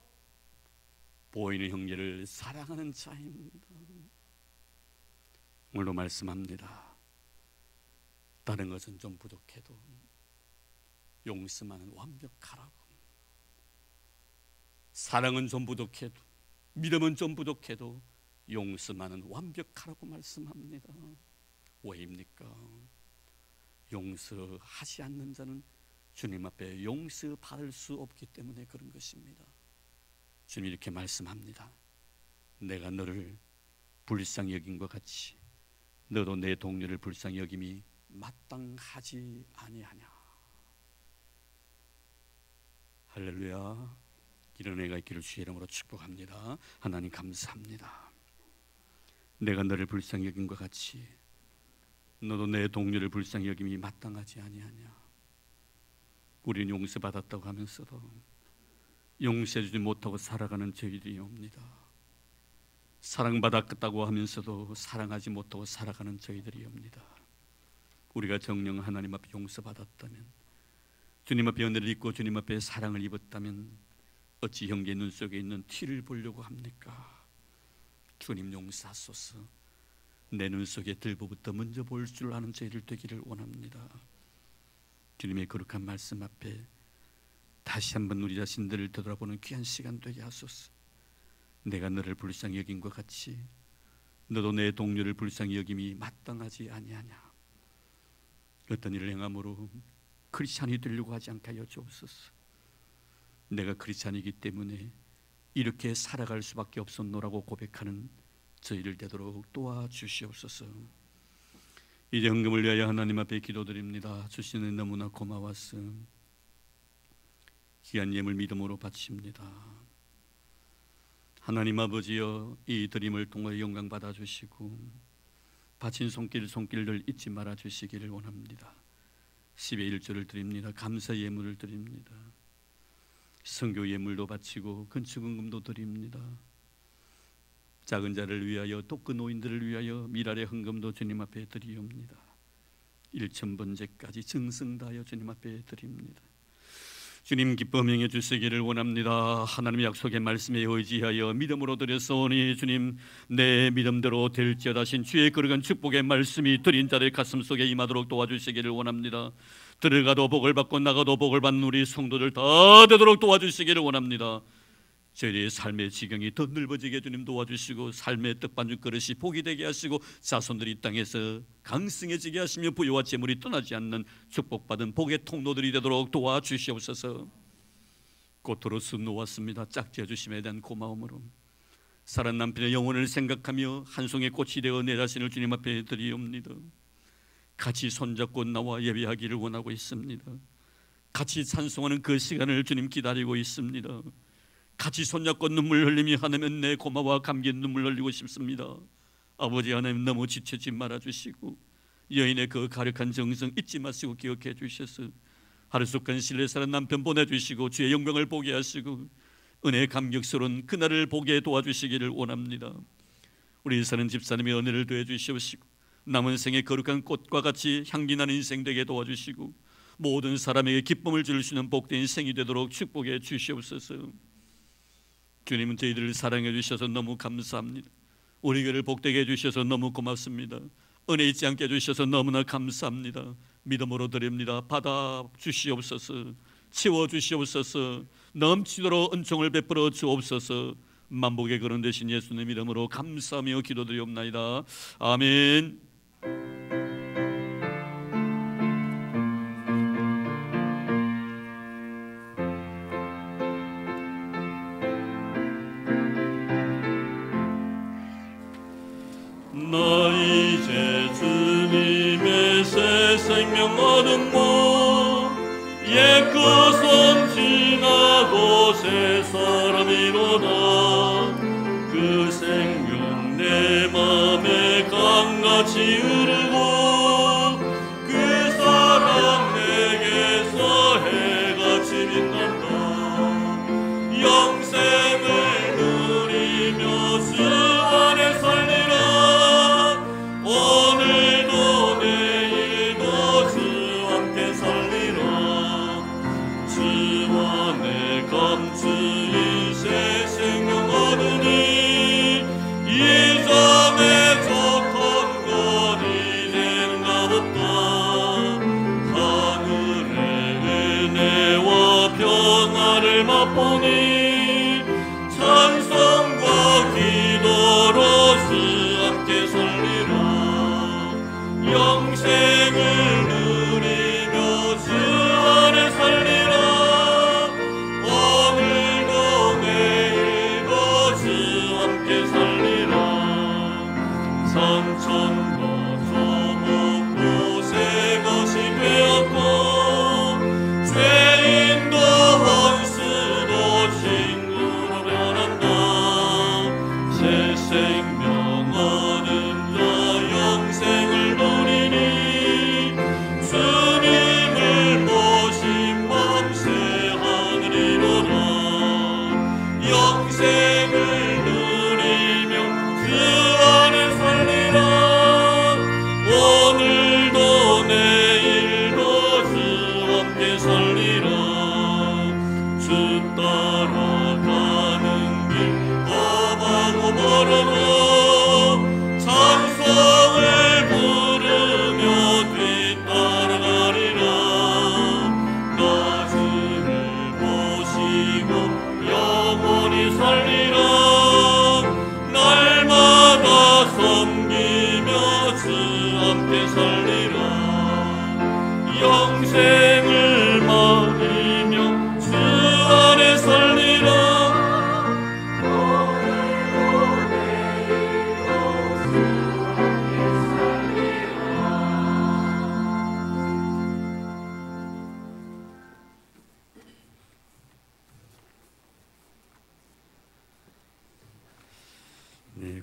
보이는 형제를 사랑하는 자입니다. 오늘도 말씀합니다. 다른 것은 좀 부족해도 용서만은 완벽하라고. 사랑은 좀 부족해도, 믿음은 좀 부족해도 용서만은 완벽하라고 말씀합니다. 왜입니까? 용서하지 않는 자는 주님 앞에 용서받을 수 없기 때문에 그런 것입니다. 주님 이렇게 말씀합니다. 내가 너를 불쌍히 여김과 같이 너도 내 동료를 불쌍히 여김이 마땅하지 아니하냐. 할렐루야. 이런 은혜가 있기를 주의 이름으로 축복합니다. 하나님 감사합니다. 내가 너를 불쌍히 여김과 같이 너도 내 동료를 불쌍히 여김이 마땅하지 아니하냐. 우리는 용서받았다고 하면서도 용서해주지 못하고 살아가는 저희들이 옵니다. 사랑받았다고 하면서도 사랑하지 못하고 살아가는 저희들이 옵니다. 우리가 정령 하나님 앞에 용서받았다면, 주님 앞에 은혜를 입고 주님 앞에 사랑을 입었다면 어찌 형제 눈 속에 있는 티를 보려고 합니까? 주님 용서하소서. 내 눈 속에 들보부터 먼저 볼 줄 아는 저희들 되기를 원합니다. 주님의 거룩한 말씀 앞에 다시 한번 우리 자신들을 되돌아보는 귀한 시간 되게 하소서. 내가 너를 불쌍히 여김과 같이 너도 내 동료를 불쌍히 여김이 마땅하지 아니하냐. 어떤 일을 행함으로 크리스찬이 되려고 하지 않게 하여 주옵소서. 내가 크리스찬이기 때문에 이렇게 살아갈 수밖에 없었노라고 고백하는 저희를 되도록 도와주시옵소서. 이제 헌금을 위하여 하나님 앞에 기도드립니다. 주시는 너무나 고마워서 귀한 예물 믿음으로 바칩니다. 하나님 아버지여, 이 드림을 통하여 영광 받아주시고 바친 손길을 잊지 말아 주시기를 원합니다. 10의 1조를 드립니다. 감사 예물을 드립니다. 선교 예물도 바치고 건축헌금도 드립니다. 작은 자를 위하여, 독거 노인들을 위하여 미랄의 헌금도 주님 앞에 드리옵니다. 1,000번째까지 정성 다하여 주님 앞에 드립니다. 주님 기쁨 행해 주시기를 원합니다. 하나님의 약속의 말씀에 의지하여 믿음으로 드렸사오니 주님, 내 믿음대로 될지어다 하신 주의 거룩한 축복의 말씀이 드린 자들 가슴 속에 임하도록 도와주시기를 원합니다. 들어가도 복을 받고 나가도 복을 받는 우리 성도들 다 되도록 도와주시기를 원합니다. 저희의 삶의 지경이 더 넓어지게 주님 도와주시고 삶의 떡반죽 그릇이 복이 되게 하시고 자손들이 땅에서 강성해지게 하시며 부유와 재물이 떠나지 않는 축복받은 복의 통로들이 되도록 도와주시옵소서. 꽃으로서 놓았습니다. 짝지어 주심에 대한 고마움으로 살은 남편의 영혼을 생각하며 한 송이 꽃이 되어 내 자신을 주님 앞에 드리옵니다. 같이 손잡고 나와 예배하기를 원하고 있습니다. 같이 찬송하는 그 시간을 주님 기다리고 있습니다. 같이 손잡고 눈물 흘리며 하나님 내 고마워 감기 눈물 흘리고 싶습니다. 아버지 하나님, 너무 지치지 말아주시고 여인의 그 가력한 정성 잊지 마시고 기억해 주셔서 하루속간 신뢰사는 남편 보내주시고 주의 영광을 보게 하시고 은혜의 감격스러운 그날을 보게 도와주시기를 원합니다. 우리 사는 집사님의 은혜를 더해 주시옵시고 남은 생의 거룩한 꽃과 같이 향기나는 인생 되게 도와주시고 모든 사람에게 기쁨을 줄 수 있는 복된 인생이 되도록 축복해 주시옵소서. 주님은 저희들을 사랑해 주셔서 너무 감사합니다. 우리 교회를 복되게 해주셔서 너무 고맙습니다. 은혜 잊지 않게 해주셔서 너무나 감사합니다. 믿음으로 드립니다. 받아 주시옵소서. 채워 주시옵소서. 넘치도록 은총을 베풀어 주옵소서. 만복의 그런 대신 예수님 이름으로 감사하며 기도드리옵나이다. 아멘. 나 이제 주님의 새 생명 얻었고 옛 것은 지나고 새 사람이로다. 그 생명 내 맘에 강같이 흐르고 그 사랑 내게서 해같이 빛난다. 영생을 누리며 주 안에 살리라. 오늘도 내일도 주 함께 살리라. 주 안에 감추인 새 생명 얻으니 이전에 좋던 것 이젠 가볍다. 하늘의 은혜와 평화를 맛보니 찬송과 기도로 주 함께 살리라. 영생을 누리며 주 안에 살리라. 오늘도 내일도 주 함께 살리라. 삼천도 조목도 새 것이 되었고 죄인도 원수도 친구로 변한다. 새 생명 얻은 자 영생을 누리니 주님을 모신 밤새 하늘이로다. 영생을 누리며 주 안에 살리라. 오늘도 내일도 주 함께 살리라. 주 따라가는 길 험하고 멀어도 찬송을 부르며 뒤따라가리라. 나 주를 모시고 영원히 살리라. 날마다 섬기며 주 함께 살리라. 영생을 말이며 주 안에 살리라. 오늘도 내일도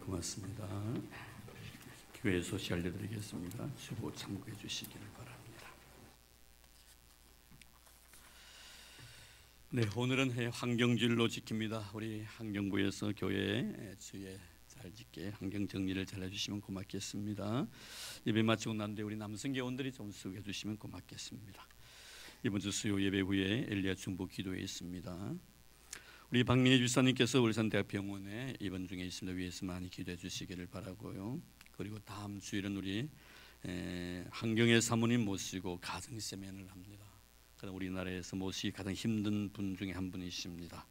고맙습니다. 교회 소식 알려드리겠습니다. 수고 참고해 주시기를 바랍니다. 네, 오늘은 환경주일로 지킵니다. 우리 환경부에서 교회 주에 잘 짓게 환경 정리를 잘 해주시면 고맙겠습니다. 예배 마치고 난 뒤에 우리 남성 교원들이 좀 수고해 주시면 고맙겠습니다. 이번 주 수요 예배 후에 엘리야 중보 기도회 있습니다. 우리 박민희 주사님께서 울산대학병원에 입원 중에 있습니다. 위해서 많이 기도해 주시기를 바라고요. 그리고 다음 주일은 우리 환경의 사모님 모시고 가정 세면을 합니다. 그럼 우리나라에서 모시기 가장 힘든 분 중에 한 분이십니다.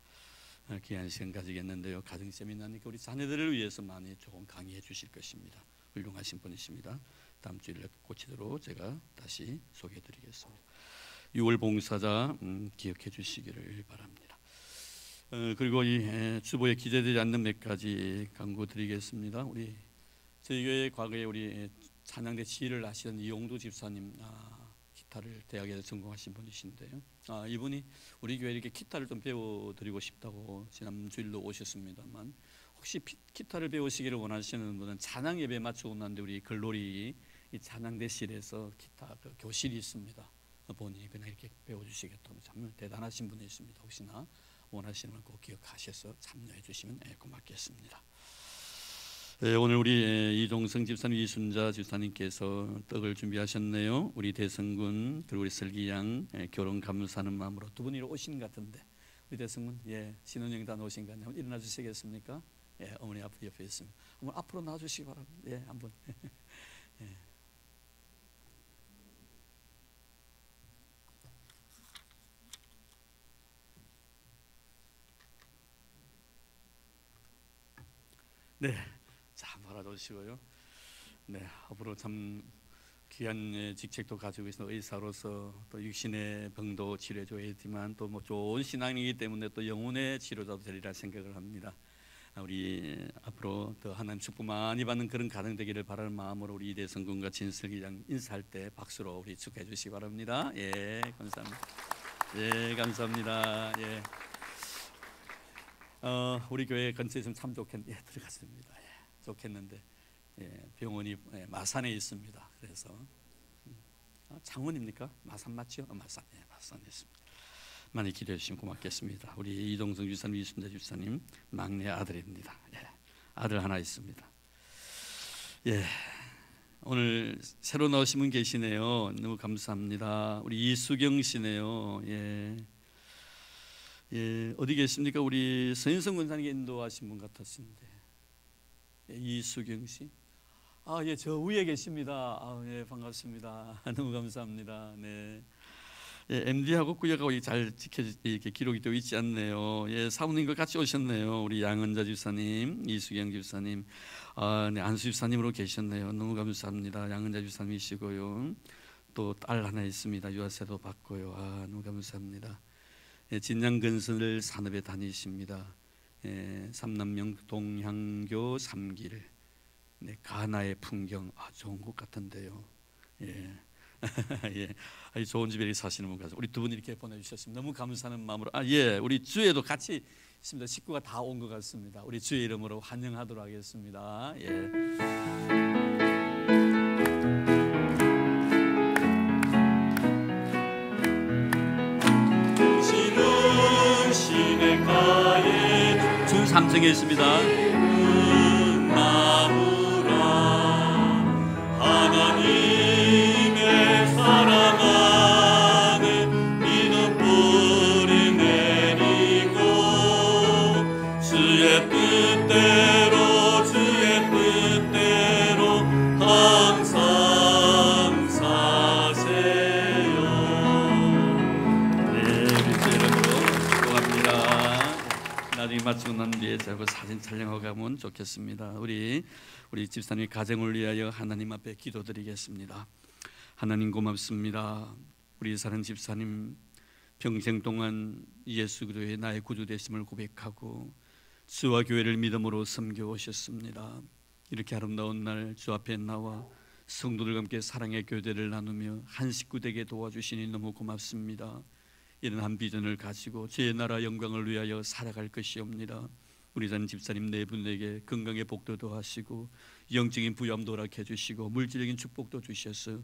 귀한 시간 가지겠는데요. 가정 세미나니까 우리 자녀들을 위해서 많이 조금 강의해 주실 것입니다. 훌륭하신 분이십니다. 다음 주일에 고치도록 제가 다시 소개해 드리겠습니다. 6월 봉사자 기억해 주시기를 바랍니다. 그리고 이 주보에 기재되지 않는 몇 가지 광고 드리겠습니다. 우리 저희 교회 과거에 우리 찬양대 지휘를 하시던 이용두 집사님 기타를 대학에서 전공하신 분이신데요. 이분이 우리 교회에 이렇게 기타를 좀 배워드리고 싶다고 지난 주일로 오셨습니다만 혹시 기타를 배우시기를 원하시는 분은 찬양 예배 마치고 났는데 우리 글로리 이 찬양대실에서 기타 그 교실이 있습니다. 보니 그냥 이렇게 배워주시겠다고 참 대단하신 분이십니다. 혹시나 원하시는 분 꼭 기억하셔서 참여해 주시면 고맙겠습니다. 오늘 우리 이종성 집사님, 이순자 집사님께서 떡을 준비하셨네요. 우리 대성군 그리고 우리 슬기양 결혼 감사하는 마음으로 두 분이 오신 것 같은데 우리 대성군 신혼여행 다 오신 것 같네요. 일어나 주시겠습니까? 어머니 앞으로 옆에 있습니다. 한번 앞으로 나와주시기 바랍니다. 한번. 네, 자 바라보시고요. 네, 앞으로 참 귀한 직책도 가지고 있는 의사로서 또 육신의 병도 치료해줘야지만 또 뭐 좋은 신앙이기 때문에 또 영혼의 치료자도 되리라 생각을 합니다. 우리 앞으로 더 하나님 축복 많이 받는 그런 가정 되기를 바라는 마음으로 우리 이대성군과 진슬기장 인사할 때 박수로 우리 축하해 주시기 바랍니다. 예, 감사합니다. 예, 감사합니다. 예. 우리 교회 근처에 있으면 참 들어갔습니다. 좋겠는데 병원이 마산에 있습니다. 그래서 창원입니까? 마산 맞죠? 마산, 마산에 있습니다. 많이 기도해 주시면 고맙겠습니다. 우리 이동성 주사님, 이순자 주사님 막내 아들입니다. 아들 하나 있습니다. 오늘 새로 나오신 분 계시네요. 너무 감사합니다. 우리 이수경 씨네요. 어디 계십니까? 우리 서인성 권사님께 인도하신 분 같았는데 이수경 씨. 저 위에 계십니다. 반갑습니다. 너무 감사합니다. 네. MD하고 구역하고 잘 이렇게 기록이 되어 있지 않네요. 사모님과 같이 오셨네요. 우리 양은자 집사님, 이수경 집사님, 네, 안수 집사님으로 계셨네요. 너무 감사합니다. 양은자 집사님이시고요. 또 딸 하나 있습니다. 유아세도 받고요. 너무 감사합니다. 진양건설 산업에 다니십니다. 삼남명 동향교 3길. 네, 가나의 풍경 좋은 곳 같은데요. 좋은 집에 사시는 분 같아서 우리 두 분 이렇게 보내주셨습니다. 너무 감사하는 마음으로 우리 주에도 같이 있습니다. 식구가 다 온 것 같습니다. 우리 주의 이름으로 환영하도록 하겠습니다. 주 3층에 있습니다. 하나님의 사랑 안에 믿음 뿌리 내리고 주의 뜻대로 항상 사세요. 우리 주 이름으로 축복합니다. 나중에 마치고 난 뒤에 저하고 사진 촬영하고 가면 좋겠습니다. 우리 집사님 가정을 위하여 하나님 앞에 기도드리겠습니다. 하나님 고맙습니다. 우리 사랑 집사님 평생 동안 예수 그리스도의 나의 구주 되심을 고백하고 주와 교회를 믿음으로 섬겨 오셨습니다. 이렇게 아름다운 날 주 앞에 나와 성도들과 함께 사랑의 교제를 나누며 한 식구 되게 도와주시니 너무 고맙습니다. 이런 한 비전을 가지고 주의 나라 영광을 위하여 살아갈 것이옵니다. 우리 전 집사님 네 분에게 건강의 복도 더하시고 영적인 부여함도 허락해 주시고 물질적인 축복도 주셔서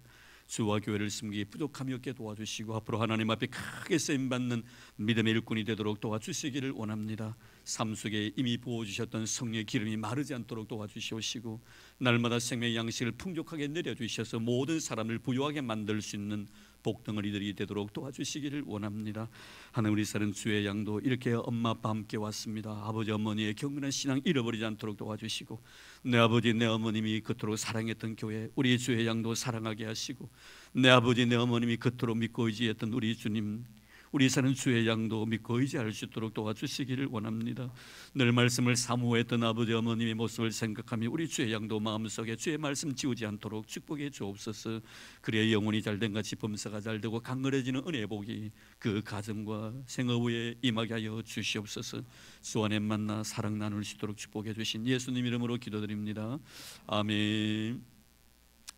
주와 교회를 섬기기 부족함이 없게 도와주시고 앞으로 하나님 앞에 크게 쓰임받는 믿음의 일꾼이 되도록 도와주시기를 원합니다. 삶 속에 이미 부어주셨던 성령의 기름이 마르지 않도록 도와주시옵시고 날마다 생명의 양식을 풍족하게 내려주셔서 모든 사람을 부유하게 만들 수 있는 복덩어리들이 되도록 도와주시기를 원합니다. 하나님, 우리 사는 주의 양도 이렇게 엄마 아빠 함께 왔습니다. 아버지 어머니의 경건한 신앙 잃어버리지 않도록 도와주시고 내 아버지 내 어머님이 그토록 사랑했던 교회 우리 주의 양도 사랑하게 하시고 내 아버지 내 어머님이 그토록 믿고 의지했던 우리 주님 우리 사는 주의 양도 믿고 의지할 수 있도록 도와주시기를 원합니다. 늘 말씀을 사모했던 아버지 어머님의 모습을 생각하며 우리 주의 양도 마음속에 주의 말씀 지우지 않도록 축복해 주옵소서. 그래야 영혼이 잘된 같이 범사가 잘되고 강건해지는 은혜의 복이 그 가정과 생업에 임하게 하여 주시옵소서. 주 안에 만나 사랑 나눌 수 있도록 축복해 주신 예수님 이름으로 기도드립니다. 아멘.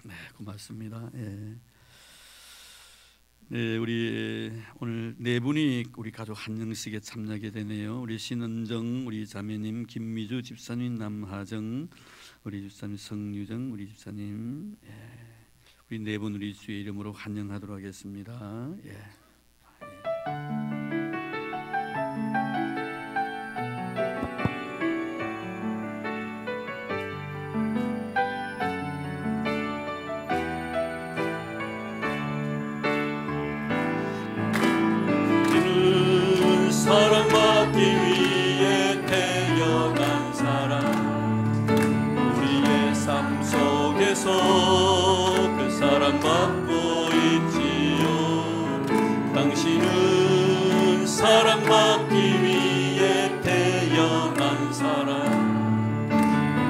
네, 고맙습니다. 네, 우리 오늘 네 분이 우리 가족 한영식에 참여하게 되네요. 우리 신은정 우리 자매님, 김미주 집사님, 남하정 우리 집사님, 성유정 우리 집사님, 우리 네 분 우리 주의 이름으로 환영하도록 하겠습니다. 사랑받기 위해 태어난 사람 우리의 삶 속에서 그 사랑받고 있지요. 당신은 사랑받기 위해 태어난 사람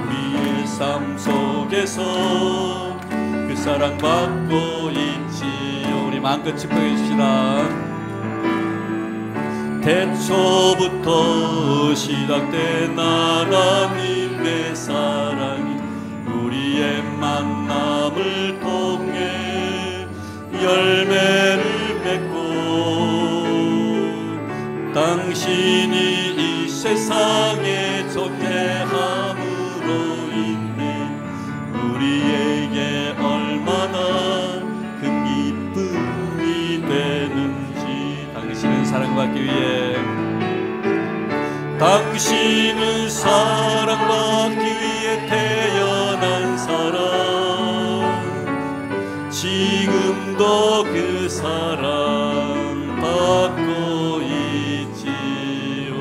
우리의 삶 속에서 그 사랑받고 있지요. 우리 마음껏 축복해 주시다. 태초부터 시작된 하나님의 사랑이 우리의 만남을 통해 열매를 맺고 당신이 이 세상에 존재함으로 인해 우리에게 얼마나 큰 기쁨이 되는지. 당신은 사랑받기 위해 당신은 사랑받기 위해 태어난 사람 지금도 그 사랑 받고 있지요.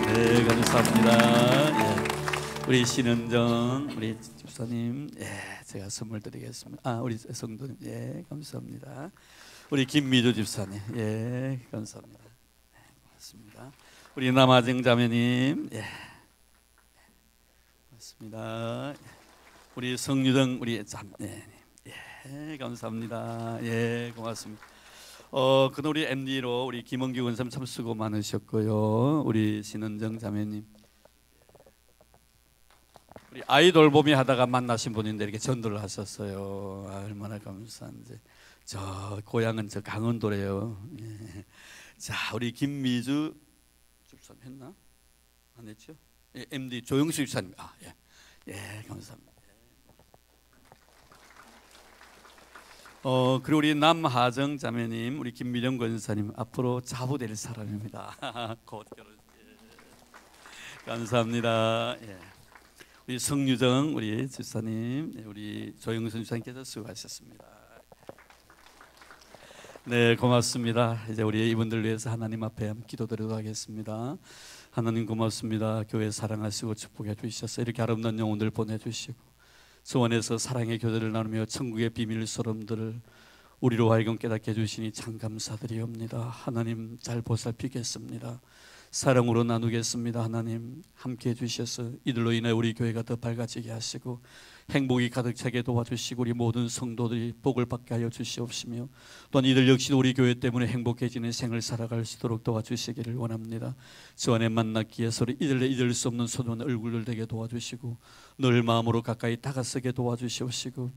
네, 감사합니다. 우리 신은정 우리 집사님, 제가 선물 드리겠습니다. 우리 성도님, 감사합니다. 우리 김미주 집사님, 감사합니다. 고맙습니다. 우리 남아정 자매님, 고맙습니다. 우리 성유정 우리 자매님, 감사합니다. 고맙습니다. 그날 우리 MD로 우리 김원규 원사님 참 수고 많으셨고요. 우리 신은정 자매님, 우리 아이돌 봄이 하다가 만나신 분인데 이렇게 전도를 하셨어요. 얼마나 감사한지. 저 고향은 저 강원도래요. 자, 우리 김미주 집사님 했나? 안 했죠? MD 조영수 집사님. 감사합니다. 그리고 우리 남하정 자매님, 우리 김미정 권사님 앞으로 자부될 사람입니다. 곧 결혼. 감사합니다. 우리 성유정 우리 집사님, 우리 조영수 집사님께서 수고하셨습니다. 네, 고맙습니다. 이제 우리 이분들 위해서 하나님 앞에 기도드리도록 하겠습니다. 하나님 고맙습니다. 교회 사랑하시고 축복해 주셔서 이렇게 아름다운 영혼들 보내주시고 주 안에서 사랑의 교제를 나누며 천국의 비밀 소름들을 우리로 하여금 깨닫게 해주시니 참 감사드리옵니다. 하나님 잘 보살피겠습니다. 사랑으로 나누겠습니다. 하나님 함께해 주셔서 이들로 인해 우리 교회가 더 밝아지게 하시고 행복이 가득 차게 도와주시고 우리 모든 성도들이 복을 받게 하여 주시옵시며 또한 이들 역시도 우리 교회 때문에 행복해지는 생을 살아갈 수 있도록 도와주시기를 원합니다. 주 안에 만났기 위해서 이들의 잊을 수 없는 소중한 얼굴들 되게 도와주시고 늘 마음으로 가까이 다가서게 도와주시옵시고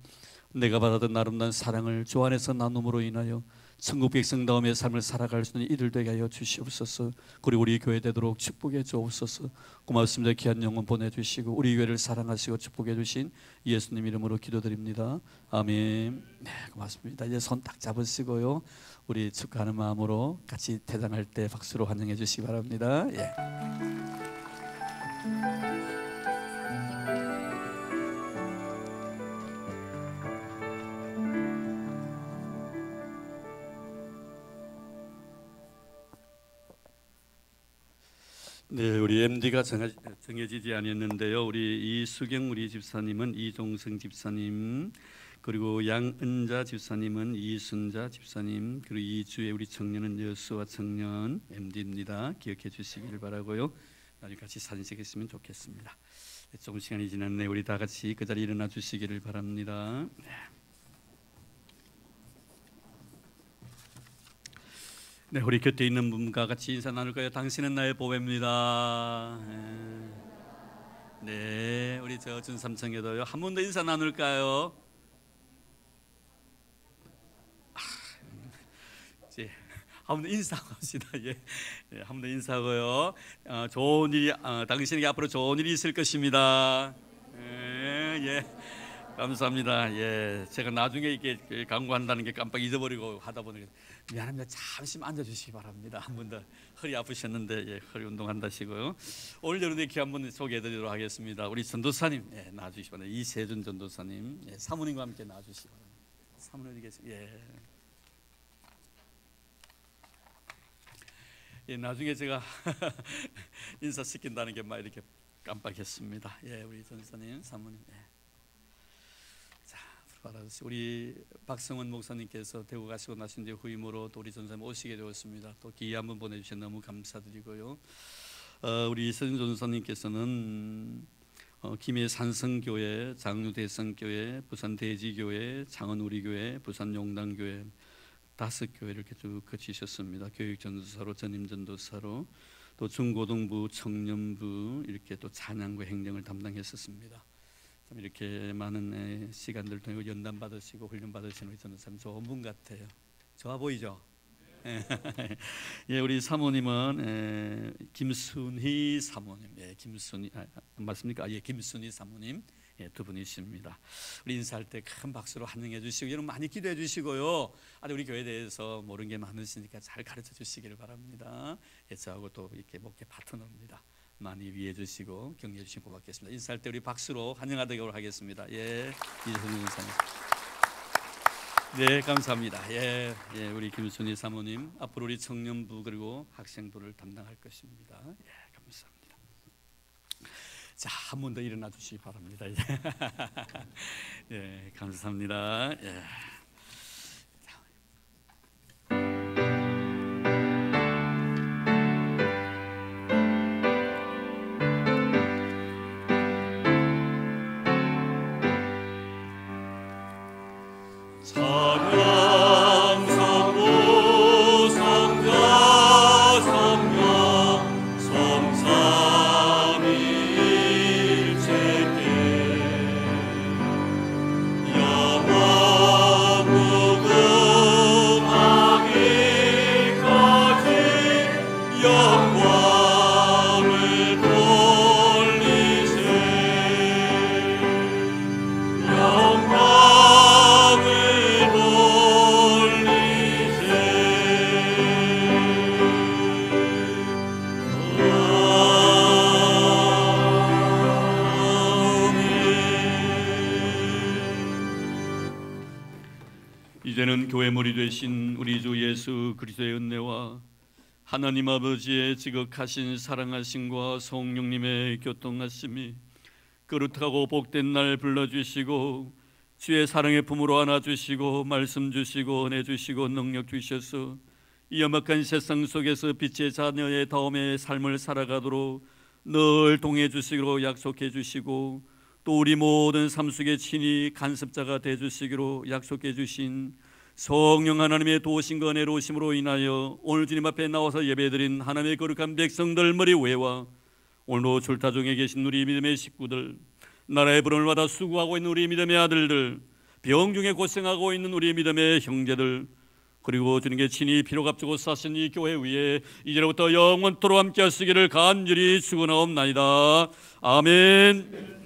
내가 받았던 아름다운 사랑을 주 안에서 나눔으로 인하여 천국 백성다움의 삶을 살아갈 수 있는 이들 되게 하여 주시옵소서. 그리고 우리 교회 되도록 축복해 주옵소서. 고맙습니다. 귀한 영혼 보내주시고 우리 교회를 사랑하시고 축복해 주신 예수님 이름으로 기도드립니다. 아멘. 네, 고맙습니다. 이제 손 딱 잡으시고요, 우리 축하하는 마음으로 같이 퇴장할 때 박수로 환영해 주시기 바랍니다. 예. 네, 우리 MD가 정해지지 않았는데요. 우리 이수경 우리 집사님은 이종성 집사님, 그리고 양은자 집사님은 이순자 집사님, 그리고 이주의 우리 청년은 여수와 청년 MD입니다. 기억해 주시길 바라고요. 나중에 같이 사진 찍으시면 좋겠습니다. 네, 조금 시간이 지났네. 우리 다 같이 그 자리에 일어나 주시기를 바랍니다. 네. 네, 우리 곁에 있는 분과 같이 인사 나눌까요? 당신은 나의 보배입니다. 네, 우리 저 준삼청에도요. 한 번 더 인사 나눌까요? 이제 한 번 더 인사합시다. 예, 한 번 더 인사하고요. 좋은 일이 당신에게 앞으로 좋은 일이 있을 것입니다. 예. 감사합니다. 예, 제가 나중에 이렇게 광고한다는 게 깜빡 잊어버리고 하다 보니까 미안합니다. 잠시만 앉아주시기 바랍니다. 한 번 더 허리 아프셨는데 예, 허리 운동한다시고요. 오늘 여러분의 귀한 분 소개해드리도록 하겠습니다. 우리 전도사님 예, 나와주시기 바랍니다. 이세준 전도사님, 예, 사모님과 함께 나와주시기 바랍니다. 사모님 어디 계세요? 예. 예, 나중에 제가 인사시킨다는 게 막 이렇게 깜빡했습니다. 예, 우리 전도사님, 사모님. 예. 우리 박성원 목사님께서 대구 가시고 나신 뒤에 후임으로 또 우리 전사님 오시게 되었습니다. 또 기회 한번 보내주셔서 너무 감사드리고요. 우리 이세준 전사님께서는 김해 산성교회, 장유대성교회, 부산 대지교회, 창원 우리교회, 부산 용당교회 5교회를 이렇게 쭉 거치셨습니다. 교육전도사로, 전임전도사로, 또 중고등부, 청년부 이렇게 또 찬양과 행정을 담당했었습니다. 이렇게 많은 시간들 통해 연단 받으시고 훈련 받으시는 우리 전도사님 좋은 분 같아요. 좋아 보이죠? 예, 우리 사모님은 김순희 사모님, 예, 김순희 맞습니까? 예, 김순희 사모님, 예, 두 분이십니다. 우리 인사할 때 큰 박수로 환영해 주시고 여러분 많이 기도해 주시고요. 우리 교회에 대해서 모르는 게 많으시니까 잘 가르쳐 주시기를 바랍니다. 예, 저하고 또 이렇게 목회 파트너입니다. 많이 위해 주시고 격려해 주시면 고맙겠습니다. 인사할 때 우리 박수로 환영하도록 하겠습니다. 예, 이재성 사모님. 네, 감사합니다. 예, 우리 김순희 사모님 앞으로 우리 청년부 그리고 학생부를 담당할 것입니다. 예, 감사합니다. 자, 한 번 더 일어나 주시기 바랍니다. 예, 감사합니다. 예. 이제는 교회 머리 되신 우리 주 예수 그리스도의 은혜와 하나님 아버지의 지극하신 사랑하심과 성령님의 교통하심이 거룩하고 복된 날 불러주시고 주의 사랑의 품으로 안아주시고 말씀 주시고 은혜 주시고 능력 주셔서 이 엄악한 세상 속에서 빛의 자녀의 다음의 삶을 살아가도록 늘 동해 주시기로 약속해 주시고 또 우리 모든 삶 속에 친히 간섭자가 돼 주시기로 약속해 주신 성령 하나님의 도우심과 은혜로우심으로 인하여 오늘 주님 앞에 나와서 예배드린 하나님의 거룩한 백성들 머리 위에와 오늘도 출타 중에 계신 우리 믿음의 식구들, 나라의 부름을 받아 수고하고 있는 우리 믿음의 아들들, 병 중에 고생하고 있는 우리 믿음의 형제들, 그리고 주님께 친히 피로 값주고 사신 이 교회 위에 이제로부터 영원토록 함께 하시기를 간절히 축원하옵나이다. 아멘.